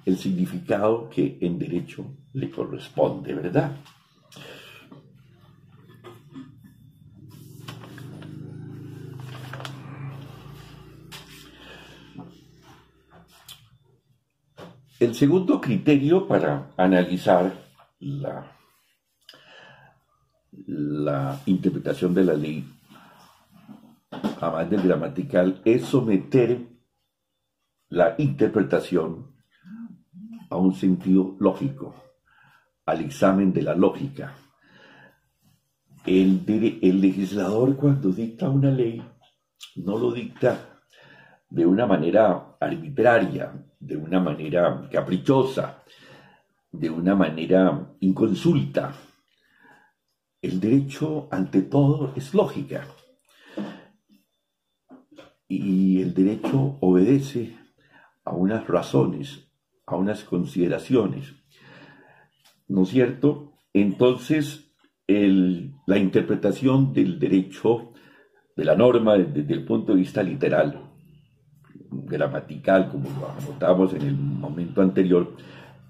el significado que en derecho le corresponde, ¿verdad? El segundo criterio para analizar la interpretación de la ley, además del gramatical, es someter la interpretación a un sentido lógico, al examen de la lógica. El legislador, cuando dicta una ley, no lo dicta de una manera arbitraria, de una manera caprichosa, de una manera inconsulta. El derecho, ante todo, es lógica. Y el derecho obedece a unas razones, a unas consideraciones. ¿No es cierto? Entonces, la interpretación del derecho, de la norma, desde el punto de vista literal, gramatical, como lo anotábamos en el momento anterior,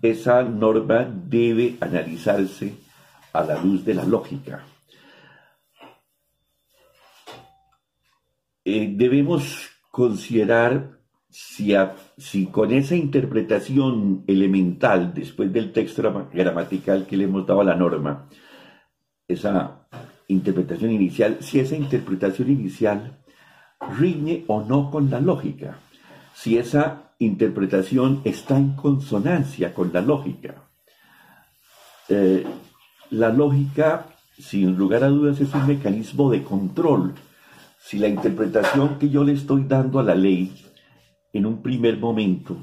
esa norma debe analizarse a la luz de la lógica. Debemos considerar si con esa interpretación elemental, después del texto gramatical que le hemos dado a la norma, esa interpretación inicial, si esa interpretación inicial riñe o no con la lógica, si esa interpretación está en consonancia con la lógica. La lógica, sin lugar a dudas, es un mecanismo de control. Si la interpretación que yo le estoy dando a la ley en un primer momento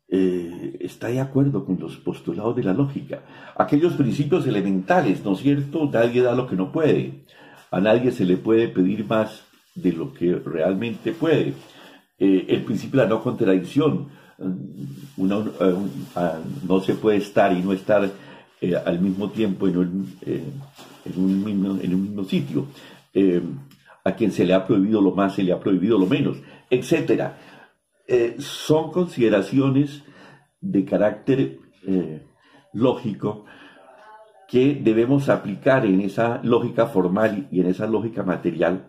está de acuerdo con los postulados de la lógica, aquellos principios elementales, ¿no es cierto? Nadie da lo que no puede, a nadie se le puede pedir más de lo que realmente puede. El principio de la no contradicción, no se puede estar y no estar al mismo tiempo en un mismo sitio. A quien se le ha prohibido lo más, se le ha prohibido lo menos, etc. Son consideraciones de carácter lógico que debemos aplicar en esa lógica formal y en esa lógica material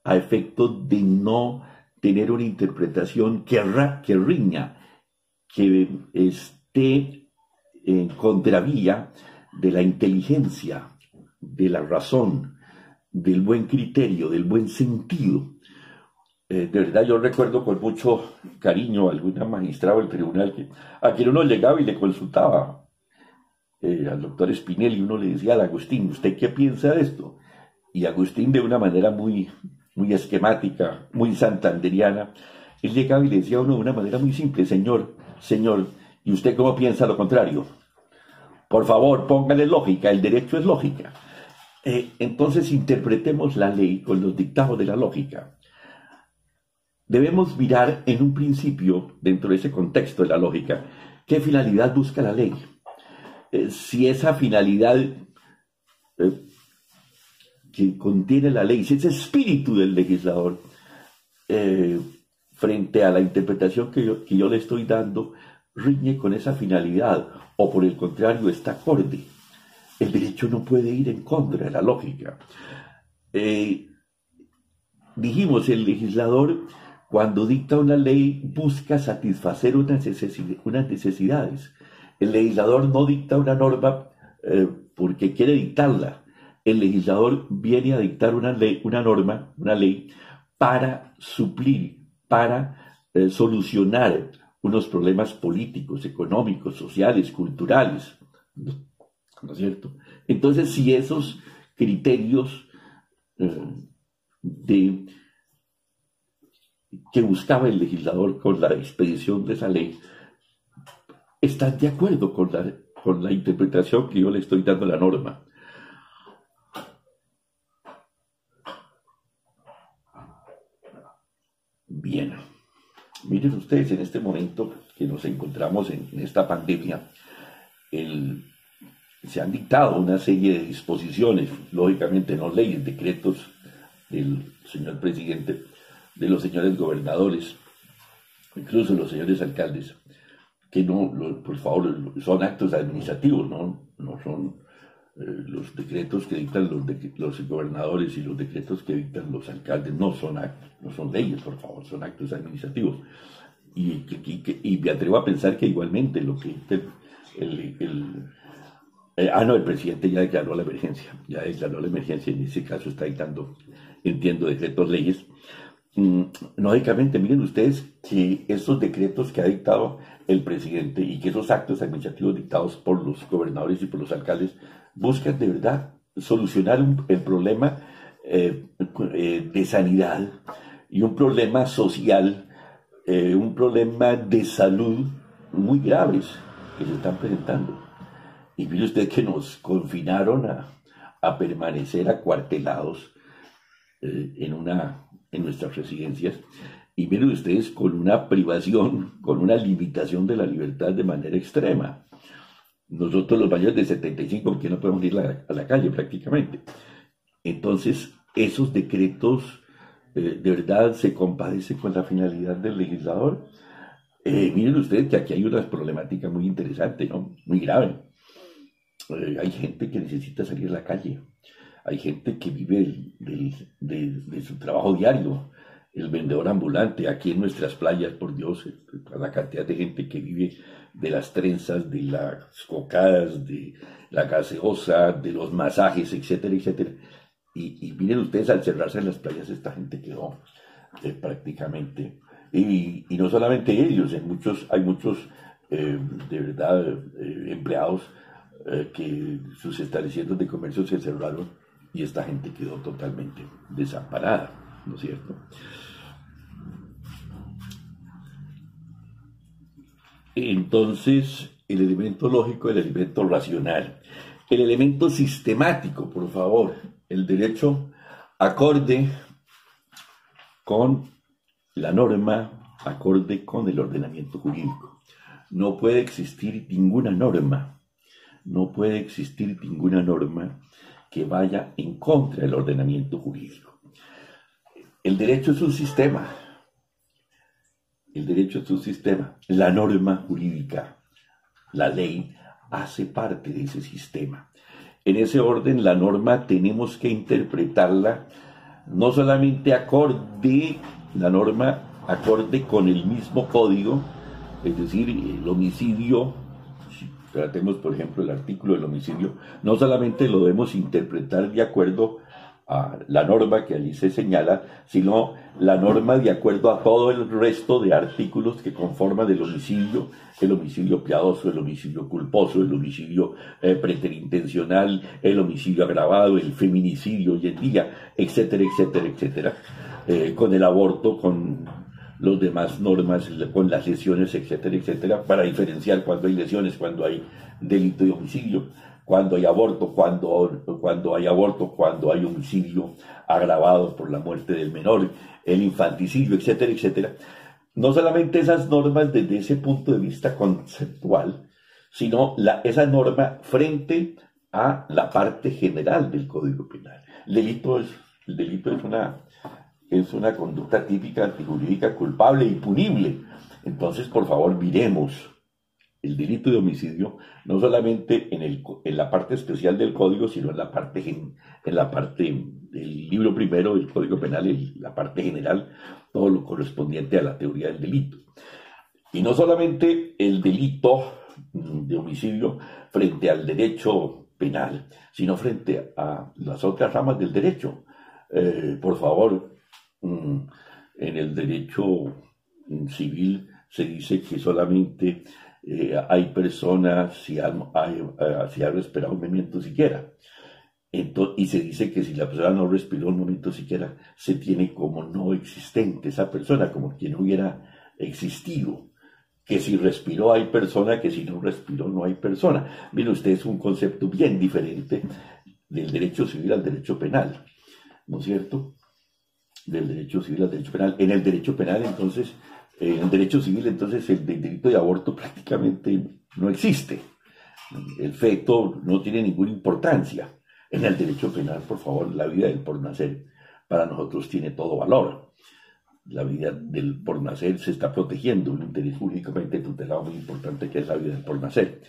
a efecto de no tener una interpretación que riña, que esté en contravía de la inteligencia, de la razón, del buen criterio, del buen sentido. De verdad, yo recuerdo con mucho cariño a algún magistrado del tribunal a quien uno llegaba y le consultaba, al doctor Spinelli, uno le decía: Agustín, ¿usted qué piensa de esto? Y Agustín, de una manera muy esquemática, muy santanderiana, él llegaba y le decía a uno de una manera muy simple: señor, ¿y usted cómo piensa lo contrario? Por favor, póngale lógica, el derecho es lógica. Entonces interpretemos la ley con los dictados de la lógica. Debemos mirar en un principio, dentro de ese contexto de la lógica, qué finalidad busca la ley. Si esa finalidad que contiene la ley, si ese espíritu del legislador, frente a la interpretación que yo le estoy dando, riñe con esa finalidad, o por el contrario, está acorde. El derecho no puede ir en contra de la lógica. Dijimos, el legislador, cuando dicta una ley, busca satisfacer unas necesidades. El legislador no dicta una norma porque quiere dictarla. El legislador viene a dictar una ley, para suplir, para solucionar unos problemas políticos, económicos, sociales, culturales. ¿No es cierto? Entonces, si esos criterios que buscaba el legislador con la expedición de esa ley están de acuerdo con la interpretación que yo le estoy dando a la norma, bien, miren ustedes, en este momento que nos encontramos en esta pandemia, se han dictado una serie de disposiciones, lógicamente no leyes, decretos del señor presidente, de los señores gobernadores, incluso los señores alcaldes, que no, por favor, son actos administrativos, no son los decretos que dictan los gobernadores y los decretos que dictan los alcaldes, no son actos, no son leyes, por favor, son actos administrativos. Y me atrevo a pensar que igualmente lo que dicta el presidente ya declaró la emergencia, en ese caso está dictando, entiendo, decretos, leyes. Lógicamente, miren ustedes que esos decretos que ha dictado el presidente y que esos actos administrativos dictados por los gobernadores y por los alcaldes buscan de verdad solucionar el problema de sanidad y un problema social, un problema de salud muy graves que se están presentando. Y mire usted que nos confinaron a permanecer acuartelados en nuestras residencias, y miren ustedes con una privación, con una limitación de la libertad de manera extrema. Nosotros los mayores de 75, que no podemos ir a la calle prácticamente. Entonces, esos decretos de verdad se compadecen con la finalidad del legislador. Miren ustedes que aquí hay una problemática muy interesante, ¿no? Muy grave. Hay gente que necesita salir a la calle. Hay gente que vive de su trabajo diario, el vendedor ambulante, aquí en nuestras playas, por Dios, la cantidad de gente que vive de las trenzas, de las cocadas, de la gaseosa, de los masajes, etcétera, etcétera. Y miren ustedes, al cerrarse en las playas, esta gente quedó prácticamente, y no solamente ellos, hay muchos de verdad empleados que sus establecimientos de comercio se cerraron y esta gente quedó totalmente desamparada, ¿no es cierto? Entonces, el elemento lógico, el elemento racional, el elemento sistemático, por favor, el derecho acorde con la norma, acorde con el ordenamiento jurídico. No puede existir ninguna norma que vaya en contra del ordenamiento jurídico. El derecho es un sistema. La norma jurídica, la ley, hace parte de ese sistema. En ese orden, la norma tenemos que interpretarla no solamente acorde con el mismo código, es decir, el homicidio. Tratemos, por ejemplo, el artículo del homicidio, no solamente lo debemos interpretar de acuerdo a la norma que allí se señala, sino la norma de acuerdo a todo el resto de artículos que conforman el homicidio piadoso, el homicidio culposo, el homicidio preterintencional, el homicidio agravado, el feminicidio hoy en día, etcétera, etcétera, etcétera, con el aborto, con los demás normas, con las lesiones, etcétera, etcétera, para diferenciar cuando hay lesiones, cuando hay delito de homicidio, cuando hay aborto, cuando hay homicidio agravado por la muerte del menor, el infanticidio, etcétera, etcétera. No solamente esas normas desde ese punto de vista conceptual, sino esa norma frente a la parte general del Código Penal. El delito es una conducta típica antijurídica culpable y punible. Entonces, por favor, miremos el delito de homicidio no solamente en la parte especial del código, sino en la parte del libro primero del Código Penal, en la parte general, todo lo correspondiente a la teoría del delito. Y no solamente el delito de homicidio frente al derecho penal, sino frente a las otras ramas del derecho. Por favor, en el derecho civil se dice que solamente hay personas si ha respirado un momento siquiera. Y se dice que si la persona no respiró un momento siquiera, se tiene como no existente esa persona, como que no hubiera existido. Que si respiró hay persona, que si no respiró no hay persona. Mire usted, es un concepto bien diferente del derecho civil al derecho penal, ¿no es cierto? Del derecho civil al derecho penal. En el derecho penal, entonces, en el derecho civil, entonces, el delito de aborto prácticamente no existe. El feto no tiene ninguna importancia. En el derecho penal, por favor, la vida del por nacer para nosotros tiene todo valor. la vida del por nacer se está protegiendo, un interés jurídicamente tutelado muy importante que es la vida del por nacer.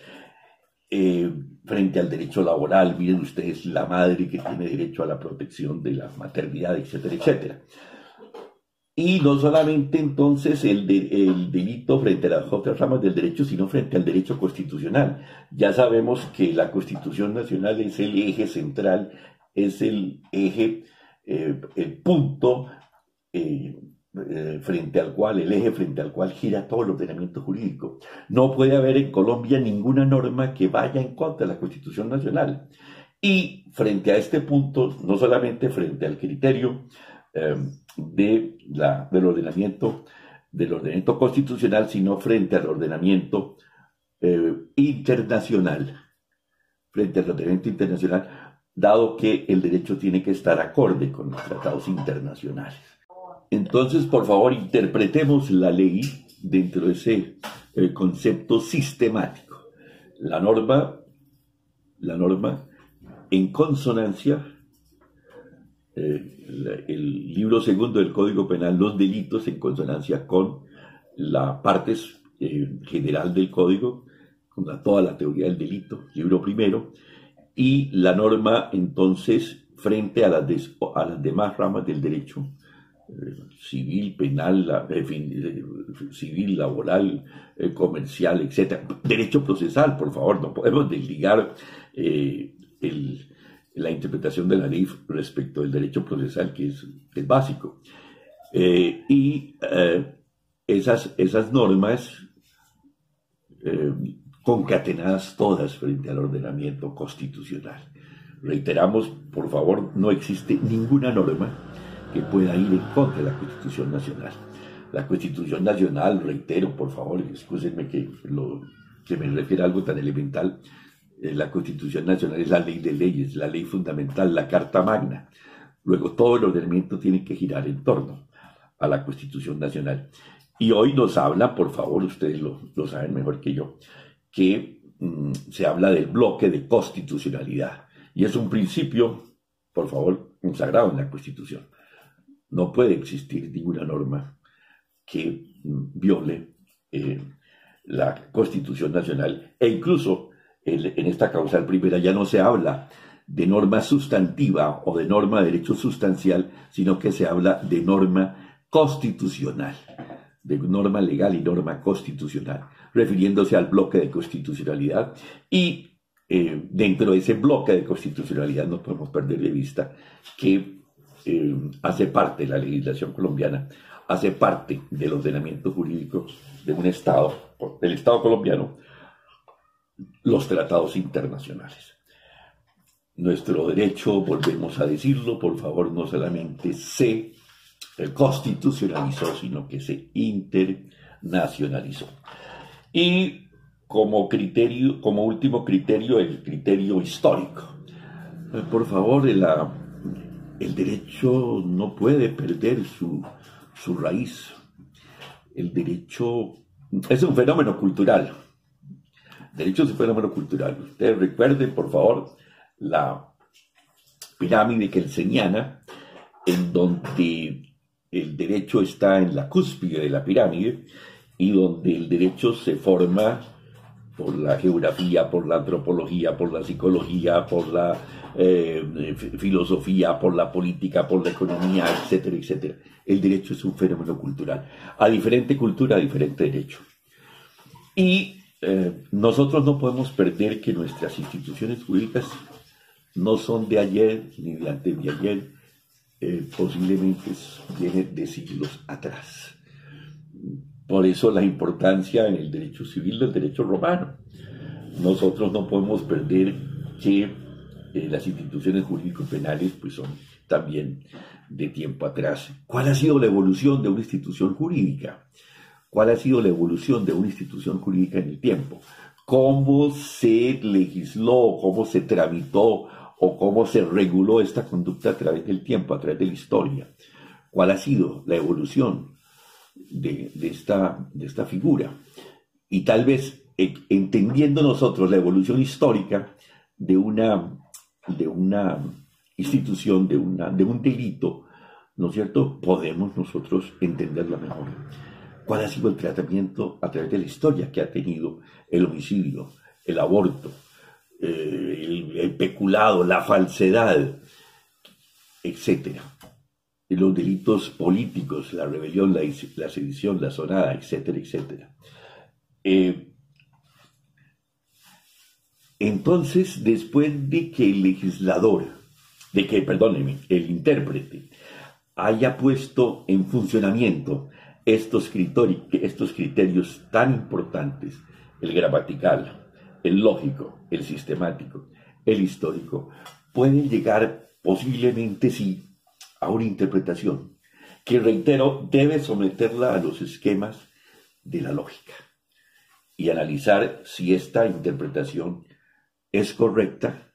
Frente al derecho laboral, miren ustedes, la madre que tiene derecho a la protección de la maternidad, etcétera, etcétera. Y no solamente entonces el delito frente a las otras ramas del derecho, sino frente al derecho constitucional. Ya sabemos que la Constitución Nacional es el eje central, es el eje, el punto frente al cual gira todo el ordenamiento jurídico. No puede haber en Colombia ninguna norma que vaya en contra de la Constitución Nacional. Y frente a este punto, no solamente frente al criterio del ordenamiento constitucional, sino frente al ordenamiento internacional, dado que el derecho tiene que estar acorde con los tratados internacionales. Entonces, por favor, interpretemos la ley dentro de ese concepto sistemático. La norma en consonancia, el libro segundo del Código Penal, los delitos en consonancia con la parte general del Código, con toda la teoría del delito, libro primero, y la norma entonces frente a las demás ramas del derecho, civil, penal, civil, laboral, comercial, etc. Derecho procesal, por favor, no podemos desligar la interpretación de la ley respecto del derecho procesal, que es básico. Esas normas concatenadas todas frente al ordenamiento constitucional. Reiteramos, por favor, no existe ninguna norma que pueda ir en contra de la Constitución Nacional. La Constitución Nacional, reitero, por favor, excúsenme que me refiere a algo tan elemental, la Constitución Nacional es la ley de leyes, la ley fundamental, la Carta Magna. Luego todo el ordenamiento tiene que girar en torno a la Constitución Nacional. Y hoy nos habla, por favor, ustedes lo saben mejor que yo, que se habla del bloque de constitucionalidad. Y es un principio, por favor, consagrado en la Constitución. No puede existir ninguna norma que viole la Constitución Nacional. E incluso en esta causal primera ya no se habla de norma sustantiva o de norma de derecho sustancial, sino que se habla de norma constitucional, de norma legal y norma constitucional, refiriéndose al bloque de constitucionalidad. Y dentro de ese bloque de constitucionalidad no podemos perder de vista que hace parte de la legislación colombiana, hace parte del ordenamiento jurídico de un Estado, del Estado colombiano, los tratados internacionales. Nuestro derecho, volvemos a decirlo, por favor, no solamente se constitucionalizó, sino que se internacionalizó. Y como último criterio, el criterio histórico. Por favor, el derecho no puede perder su raíz. El derecho es un fenómeno cultural. El derecho es un fenómeno cultural. Ustedes recuerden, por favor, la pirámide kelseniana, en donde el derecho está en la cúspide de la pirámide y donde el derecho se forma por la geografía, por la antropología, por la psicología, por la filosofía, por la política, por la economía, etcétera, etcétera. El derecho es un fenómeno cultural. A diferente cultura, a diferente derecho. Y nosotros no podemos perder que nuestras instituciones jurídicas no son de ayer ni de antes de ayer, posiblemente vienen de siglos atrás. Por eso la importancia en el derecho civil del derecho romano. Nosotros no podemos perder que las instituciones jurídico-penales pues son también de tiempo atrás. ¿Cuál ha sido la evolución de una institución jurídica? ¿Cuál ha sido la evolución de una institución jurídica en el tiempo? ¿Cómo se legisló, cómo se tramitó o cómo se reguló esta conducta a través del tiempo, a través de la historia? ¿Cuál ha sido la evolución de esta figura? Y tal vez entendiendo nosotros la evolución histórica de una institución, de un delito, ¿no es cierto?, podemos nosotros entenderla mejor. ¿Cuál ha sido el tratamiento a través de la historia que ha tenido el homicidio, el aborto, el peculado, la falsedad, etcétera? Los delitos políticos, la rebelión, la sedición, la sonada, etcétera, etcétera. Entonces, después de que el legislador, el intérprete, haya puesto en funcionamiento estos criterios tan importantes, el gramatical, el lógico, el sistemático, el histórico, pueden llegar posiblemente, sí, a una interpretación que, reitero, debe someterla a los esquemas de la lógica y analizar si esta interpretación es correcta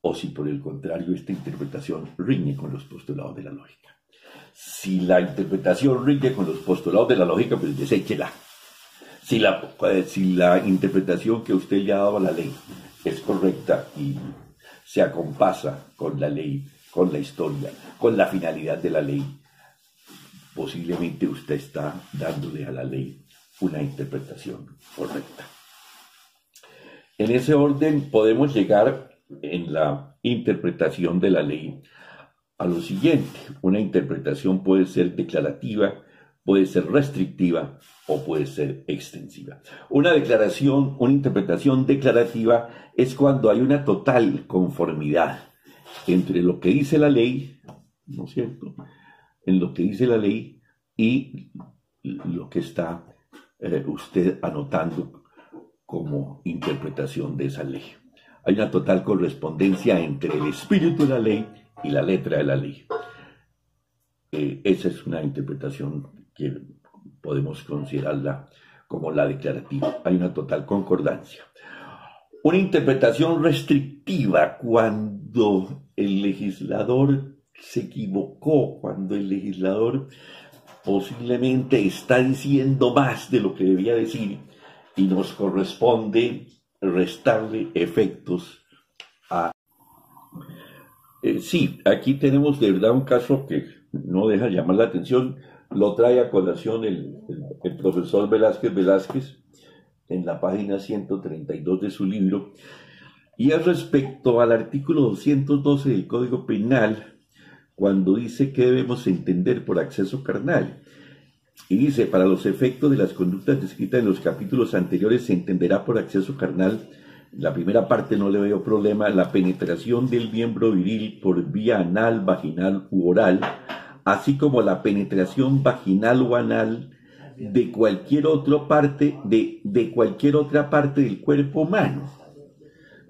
o si por el contrario esta interpretación riñe con los postulados de la lógica. Si la interpretación riñe con los postulados de la lógica, pues deséchela. Si la interpretación que usted le ha dado a la ley es correcta y se acompasa con la ley, con la historia, con la finalidad de la ley, posiblemente usted está dándole a la ley una interpretación correcta. En ese orden podemos llegar en la interpretación de la ley a lo siguiente. Una interpretación puede ser declarativa, puede ser restrictiva o puede ser extensiva. Una interpretación declarativa es cuando hay una total conformidad entre lo que dice la ley, ¿no es cierto?, en lo que dice la ley y lo que está usted anotando como interpretación de esa ley. Hay una total correspondencia entre el espíritu de la ley y la letra de la ley. Esa es una interpretación que podemos considerarla como la declarativa. Hay una total concordancia. Una interpretación restrictiva, cuando el legislador se equivocó, cuando el legislador posiblemente está diciendo más de lo que debía decir y nos corresponde restarle efectos a... Sí, aquí tenemos de verdad un caso que no deja llamar la atención. Lo trae a colación el profesor Velázquez en la página 132 de su libro, y es respecto al artículo 212 del Código Penal, cuando dice que debemos entender por acceso carnal. Y dice: para los efectos de las conductas descritas en los capítulos anteriores se entenderá por acceso carnal, la primera parte no le veo problema, la penetración del miembro viril por vía anal, vaginal u oral, así como la penetración vaginal o anal de cualquier otra parte del cuerpo humano.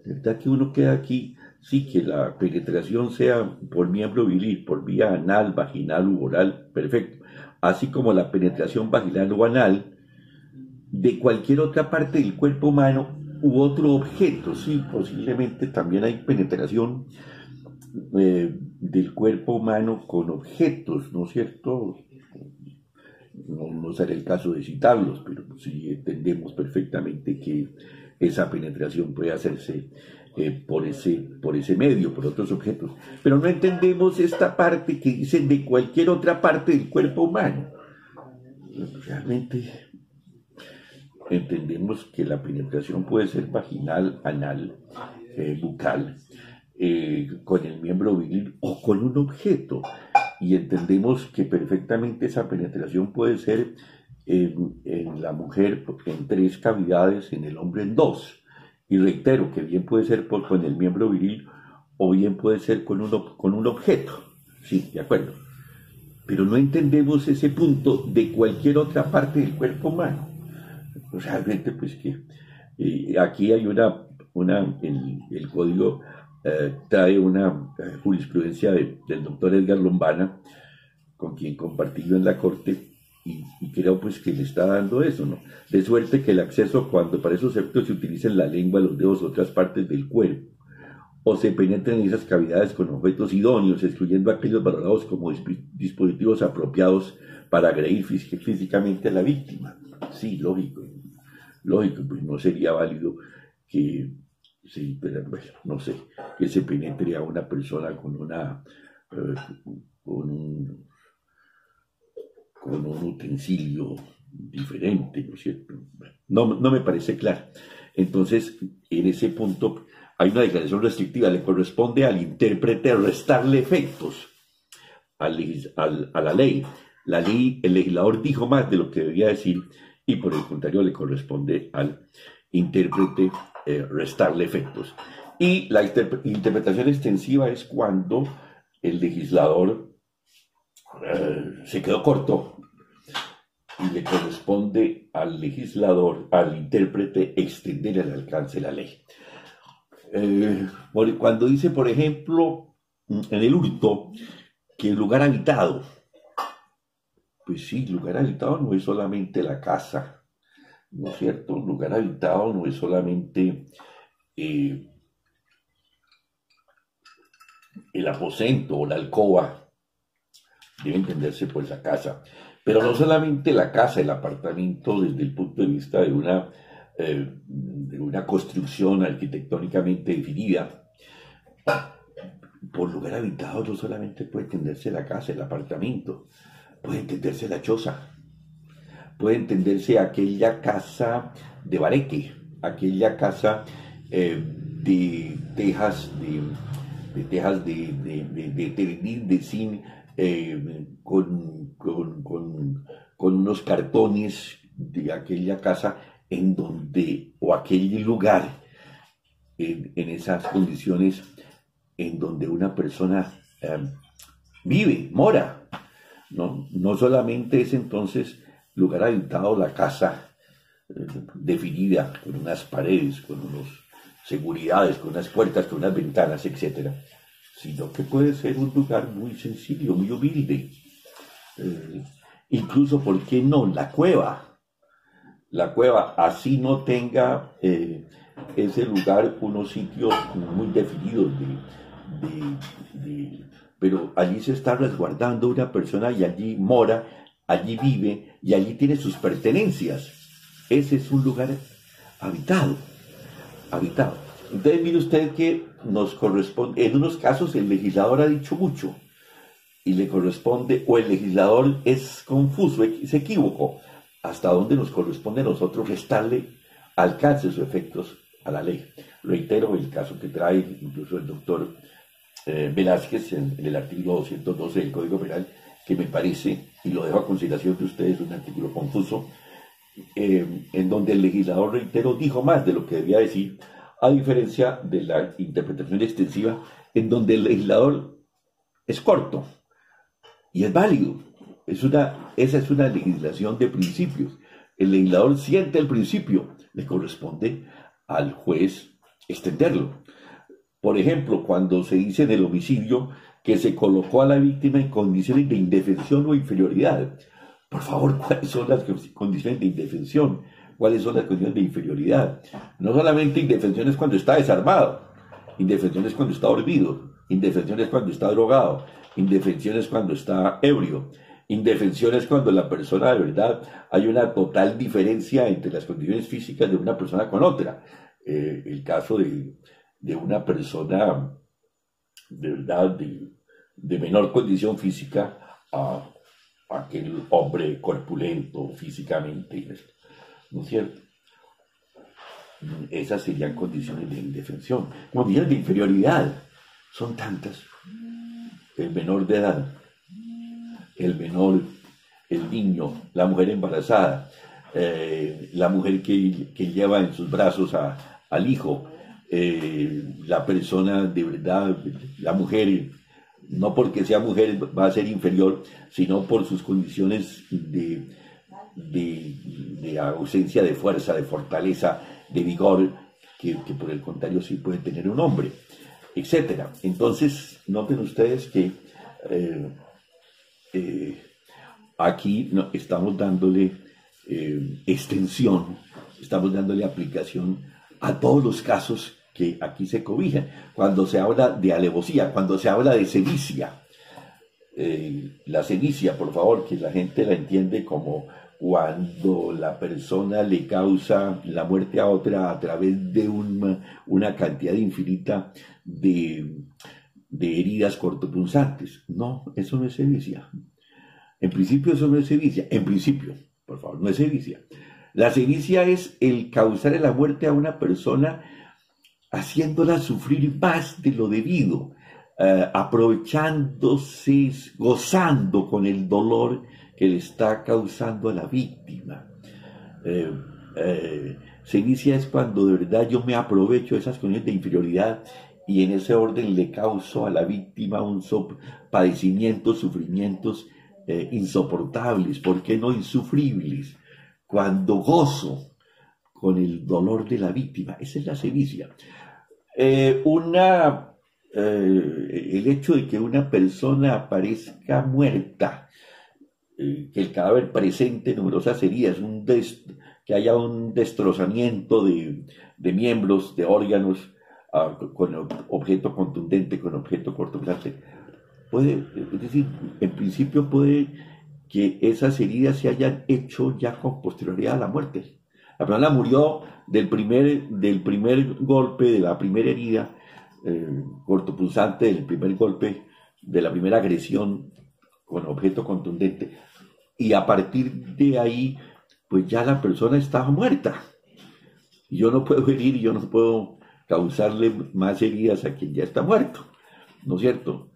De verdad que uno queda aquí, sí, que la penetración sea por miembro viril, por vía anal, vaginal u oral, perfecto, así como la penetración vaginal o anal de cualquier otra parte del cuerpo humano u otro objeto. Sí, posiblemente también hay penetración del cuerpo humano con objetos, ¿no es cierto? No será el caso de citarlos, pero sí entendemos perfectamente que esa penetración puede hacerse por ese medio, por otros objetos. Pero no entendemos esta parte que dice de cualquier otra parte del cuerpo humano. Realmente entendemos que la penetración puede ser vaginal, anal, bucal, con el miembro viril o con un objeto. Y entendemos que perfectamente esa penetración puede ser en la mujer en 3 cavidades, en el hombre en 2. Y reitero que bien puede ser con el miembro viril o bien puede ser con un objeto. Sí, de acuerdo. Pero no entendemos ese punto de cualquier otra parte del cuerpo humano. Realmente, pues que aquí hay el código trae una jurisprudencia del doctor Edgar Lombana, con quien compartí yo en la corte, y creo pues que le está dando eso, ¿no? De suerte que el acceso, cuando para esos efectos se utilicen la lengua, los dedos u otras partes del cuerpo, o se penetren en esas cavidades con objetos idóneos, excluyendo aquellos valorados como dispositivos apropiados para agredir físicamente a la víctima. Sí, lógico, pues no sería válido que, sí, pero bueno, no sé, que se penetre a una persona con con un utensilio diferente, ¿no es cierto? No me parece claro. Entonces, en ese punto hay una declaración restrictiva, le corresponde al intérprete restarle efectos a la ley. La ley, el legislador dijo más de lo que debía decir y por el contrario le corresponde al intérprete restarle efectos. Y la interpretación extensiva es cuando el legislador se quedó corto y le corresponde al legislador, al intérprete, extender el alcance de la ley. Cuando dice, por ejemplo, en el hurto, que el lugar habitado, pues sí, lugar habitado no es solamente la casa, ¿no es cierto? Lugar habitado no es solamente el aposento o la alcoba, debe entenderse pues la casa, pero no solamente la casa, el apartamento desde el punto de vista de una construcción arquitectónicamente definida. Por lugar habitado no solamente puede entenderse la casa, el apartamento, puede entenderse la choza, puede entenderse aquella casa de bareque, aquella casa de tejas de de zinc, con unos cartones de aquella casa en donde, o aquel lugar, en esas condiciones en donde una persona vive, mora. No solamente es entonces lugar habitado la casa definida con unas paredes, con unas seguridades, con unas puertas, con unas ventanas, etc., sino que puede ser un lugar muy sencillo, muy humilde. Incluso, ¿por qué no? La cueva. La cueva, así no tenga ese lugar unos sitios muy definidos pero allí se está resguardando una persona y allí mora, allí vive y allí tiene sus pertenencias. Ese es un lugar habitado. Entonces mire usted que nos corresponde, en unos casos el legislador ha dicho mucho y le corresponde, o el legislador es confuso, es equívoco, hasta dónde nos corresponde a nosotros restarle alcances o efectos a la ley. Reitero el caso que trae incluso el doctor Velázquez en el artículo 212 del Código Penal, que me parece, y lo dejo a consideración de ustedes, un artículo confuso, en donde el legislador, reitero, dijo más de lo que debía decir, a diferencia de la interpretación extensiva, en donde el legislador es corto y es válido. Esa es una legislación de principios. El legislador siente el principio, le corresponde al juez extenderlo. Por ejemplo, cuando se dice del homicidio que se colocó a la víctima en condiciones de indefensión o inferioridad. Por favor, ¿cuáles son las condiciones de indefensión? ¿Cuáles son las condiciones de inferioridad? No solamente indefensión es cuando está desarmado, indefensión es cuando está dormido, indefensión es cuando está drogado, indefensión es cuando está ebrio, indefensión es cuando la persona de verdad hay una total diferencia entre las condiciones físicas de una persona con otra. El caso de una persona de verdad de menor condición física a aquel hombre corpulento físicamente, ¿no es cierto? Esas serían condiciones de indefensión. Condiciones de inferioridad son tantas. El menor de edad, el menor, el niño, la mujer embarazada, la mujer que lleva en sus brazos al hijo, la persona de verdad, la mujer, no porque sea mujer va a ser inferior, sino por sus condiciones de ausencia de fuerza, de fortaleza, de vigor, que por el contrario sí puede tener un hombre, etc. Entonces, noten ustedes que aquí estamos dándole extensión, estamos dándole aplicación a todos los casos que aquí se cobijan. Cuando se habla de alevosía, cuando se habla de sevicia, la sevicia, por favor, que la gente la entiende como cuando la persona le causa la muerte a otra a través de una cantidad infinita de de heridas cortopunzantes. No, eso no es sevicia. En principio eso no es sevicia. En principio, por favor, no es sevicia. La sevicia es el causar la muerte a una persona haciéndola sufrir más de lo debido, aprovechándose, gozando con el dolor que le está causando a la víctima. Sevicia es cuando de verdad yo me aprovecho de esas condiciones de inferioridad y en ese orden le causo a la víctima un padecimientos, sufrimientos insoportables, ¿por qué no insufribles? Cuando gozo con el dolor de la víctima, esa es la sevicia. El hecho de que una persona aparezca muerta, que el cadáver presente numerosas heridas, que haya un destrozamiento de miembros, de órganos, con objeto contundente, con objeto cortopunzante, es decir, en principio puede que esas heridas se hayan hecho ya con posterioridad a la muerte. La persona murió del primer golpe, de la primera herida cortopunzante, del primer golpe, de la primera agresión con objeto contundente. Y a partir de ahí, pues ya la persona estaba muerta. Yo no puedo herir, yo no puedo causarle más heridas a quien ya está muerto, ¿no es cierto?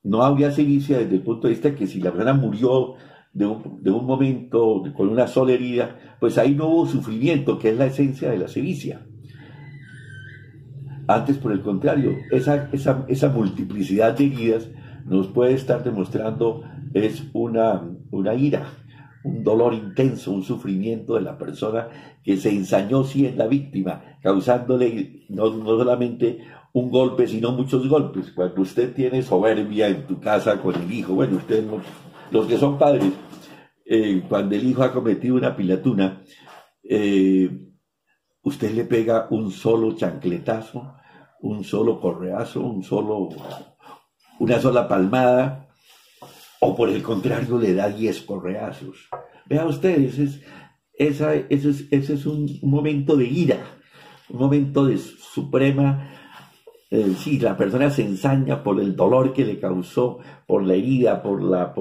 No había sevicia desde el punto de vista que si la persona murió de un momento con una sola herida, pues ahí no hubo sufrimiento, que es la esencia de la sevicia. Antes, por el contrario, esa multiplicidad de heridas nos puede estar demostrando es una ira, un dolor intenso, un sufrimiento de la persona que se ensañó si es la víctima, causándole no solamente un golpe, sino muchos golpes. Cuando usted tiene soberbia en tu casa con el hijo, bueno, ustedes los que son padres, cuando el hijo ha cometido una pilatuna, usted le pega un solo chancletazo, un solo correazo, una sola palmada, o por el contrario le da 10 correazos. Vean ustedes, ese es un momento de ira, un momento de suprema. Sí, la persona se ensaña por el dolor que le causó, por la herida, por la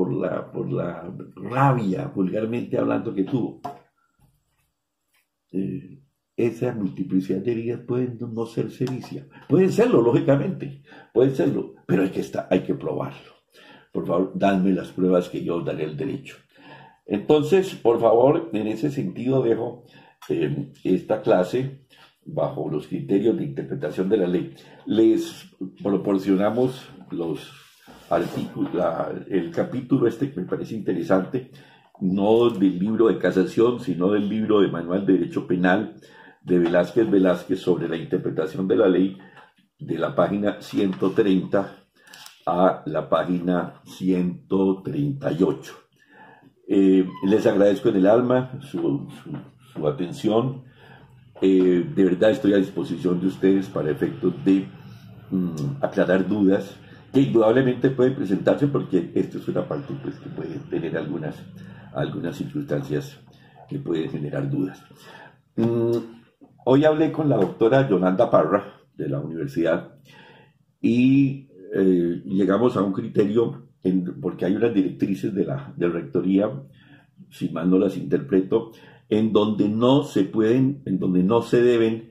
rabia, vulgarmente hablando, que tuvo. Esa multiplicidad de heridas pueden no ser sevicia. Pueden serlo, lógicamente, pueden serlo, pero hay que probarlo. Por favor, dadme las pruebas que yo os daré el derecho. Entonces, por favor, en ese sentido dejo esta clase bajo los criterios de interpretación de la ley. Les proporcionamos los artículos, el capítulo que me parece interesante, no del libro de casación, sino del libro de Manual de Derecho Penal de Velázquez sobre la interpretación de la ley, de la página 130 a la página 138. Les agradezco en el alma su atención. De verdad estoy a disposición de ustedes para efectos de aclarar dudas que indudablemente pueden presentarse, porque esto es una parte pues, que puede tener algunas circunstancias que pueden generar dudas. Hoy hablé con la doctora Yolanda Parra de la universidad y llegamos a un criterio, porque hay unas directrices de rectoría, si mal no las interpreto, en donde no se deben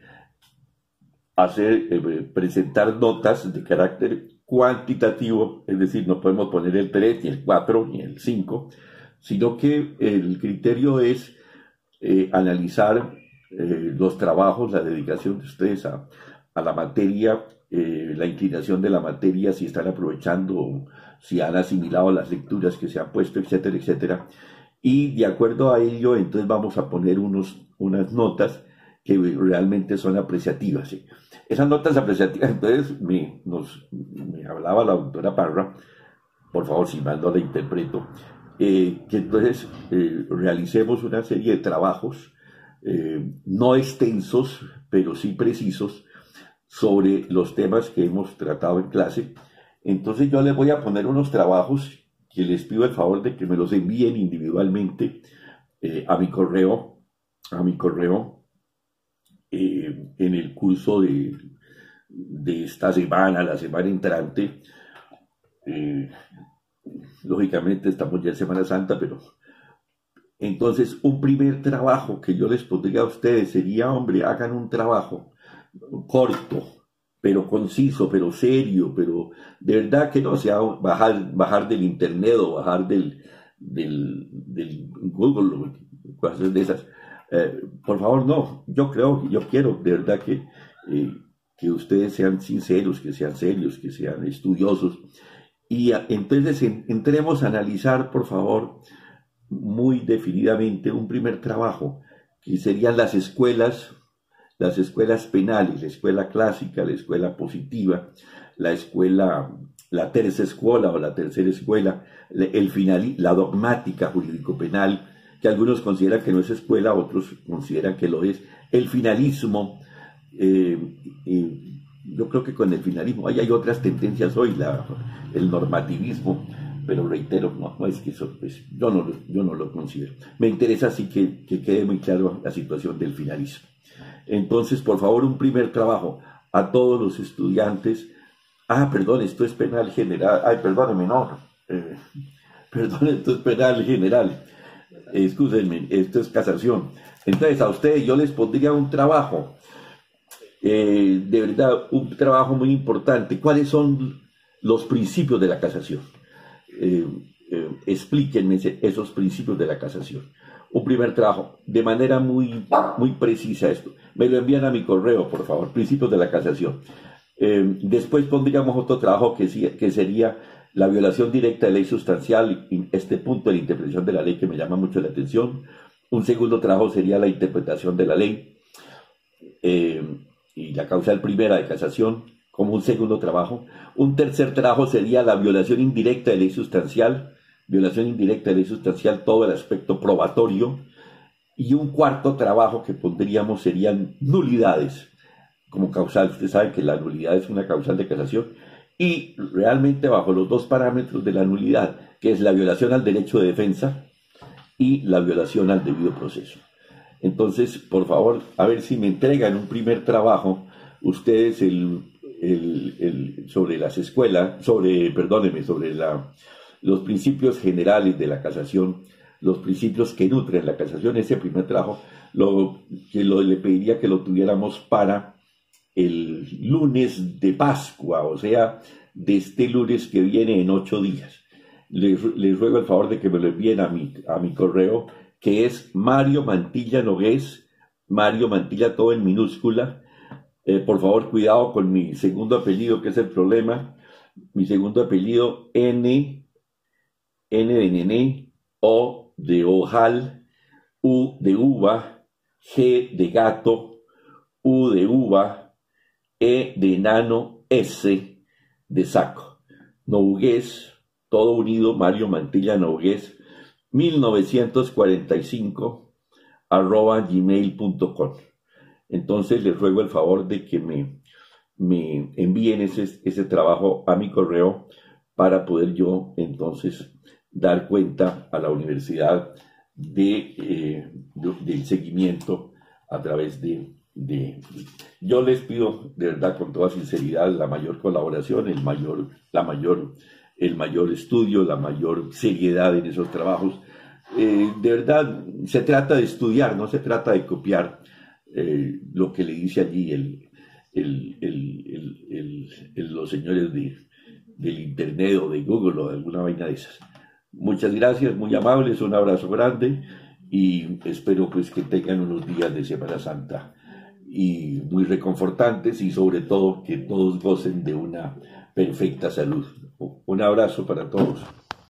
presentar notas de carácter cuantitativo, es decir, no podemos poner el 3, ni el 4, ni el 5, sino que el criterio es analizar los trabajos, la dedicación de ustedes a la materia, la inclinación de la materia, si están aprovechando, si han asimilado las lecturas que se han puesto, etcétera, etcétera. Y de acuerdo a ello, entonces vamos a poner unas notas que realmente son apreciativas. ¿Sí? Esas notas apreciativas, entonces me hablaba la doctora Parra, por favor, si mal no la interpreto, que entonces realicemos una serie de trabajos no extensos, pero sí precisos, sobre los temas que hemos tratado en clase. Entonces yo les voy a poner unos trabajos que les pido el favor de que me los envíen individualmente a mi correo en el curso de de esta semana, la semana entrante. Lógicamente estamos ya en Semana Santa, pero entonces un primer trabajo que yo les pondría a ustedes sería, hombre, hagan un trabajo corto, pero conciso, pero serio, pero de verdad que no sea bajar del internet o bajar del Google, cosas de esas. Por favor, no, yo quiero de verdad que ustedes sean sinceros, que sean serios, que sean estudiosos. Y entonces entremos a analizar, por favor, muy definidamente un primer trabajo, que serían las escuelas penales, la escuela clásica, la escuela positiva, la tercera escuela o la tercera escuela, la dogmática jurídico-penal, que algunos consideran que no es escuela, otros consideran que lo es, el finalismo. Yo creo que con el finalismo hay otras tendencias hoy, el normativismo, pero reitero, no es que eso, pues, yo no lo considero. Me interesa sí que quede muy claro la situación del finalismo. Entonces, por favor, un primer trabajo a todos los estudiantes. Perdón, esto es penal general. Perdóneme, no. Perdón, esto es penal general. Excúsenme, esto es casación. Entonces, a ustedes yo les pondría un trabajo, de verdad, un trabajo muy importante. ¿Cuáles son los principios de la casación? Explíquenme esos principios de la casación. Un primer trabajo, de manera muy precisa esto. Me lo envían a mi correo, por favor, principios de la casación. Después pondríamos otro trabajo que sería la violación directa de ley sustancial, este punto de la interpretación de la ley que me llama mucho la atención. Un segundo trabajo sería la interpretación de la ley y la causal primera de casación como un segundo trabajo. Un tercer trabajo sería la violación indirecta de ley sustancial, todo el aspecto probatorio. Y un cuarto trabajo que pondríamos serían nulidades como causal. Usted sabe que la nulidad es una causal de casación, y realmente bajo los dos parámetros de la nulidad, que es la violación al derecho de defensa y la violación al debido proceso. Entonces, por favor, a ver si me entregan un primer trabajo ustedes sobre las escuelas, sobre los principios generales de la casación, los principios que nutren la casación. Ese primer trabajo le pediría que lo tuviéramos para el lunes de Pascua, o sea, de este lunes que viene en 8 días. Les ruego el favor de que me lo envíen a mi correo, que es Mario Mantilla Nogués, Mario Mantilla todo en minúscula. Por favor, cuidado con mi segundo apellido, que es el problema. Mi segundo apellido, N de nené, O de ojal, U de uva, G de gato, U de uva, E de enano, S de saco. Nogués, todo unido, Mario Mantilla Nogués, 1945, @gmail.com. Entonces les ruego el favor de que me envíen ese trabajo a mi correo para poder yo entonces dar cuenta a la universidad del seguimiento a través yo les pido de verdad con toda sinceridad la mayor colaboración, el mayor estudio, la mayor seriedad en esos trabajos. De verdad, se trata de estudiar, no se trata de copiar lo que le dice allí los señores del internet o de Google o de alguna vaina de esas. Muchas gracias, muy amables, un abrazo grande, y espero pues que tengan unos días de Semana Santa y muy reconfortantes, y sobre todo que todos gocen de una perfecta salud. Un abrazo para todos.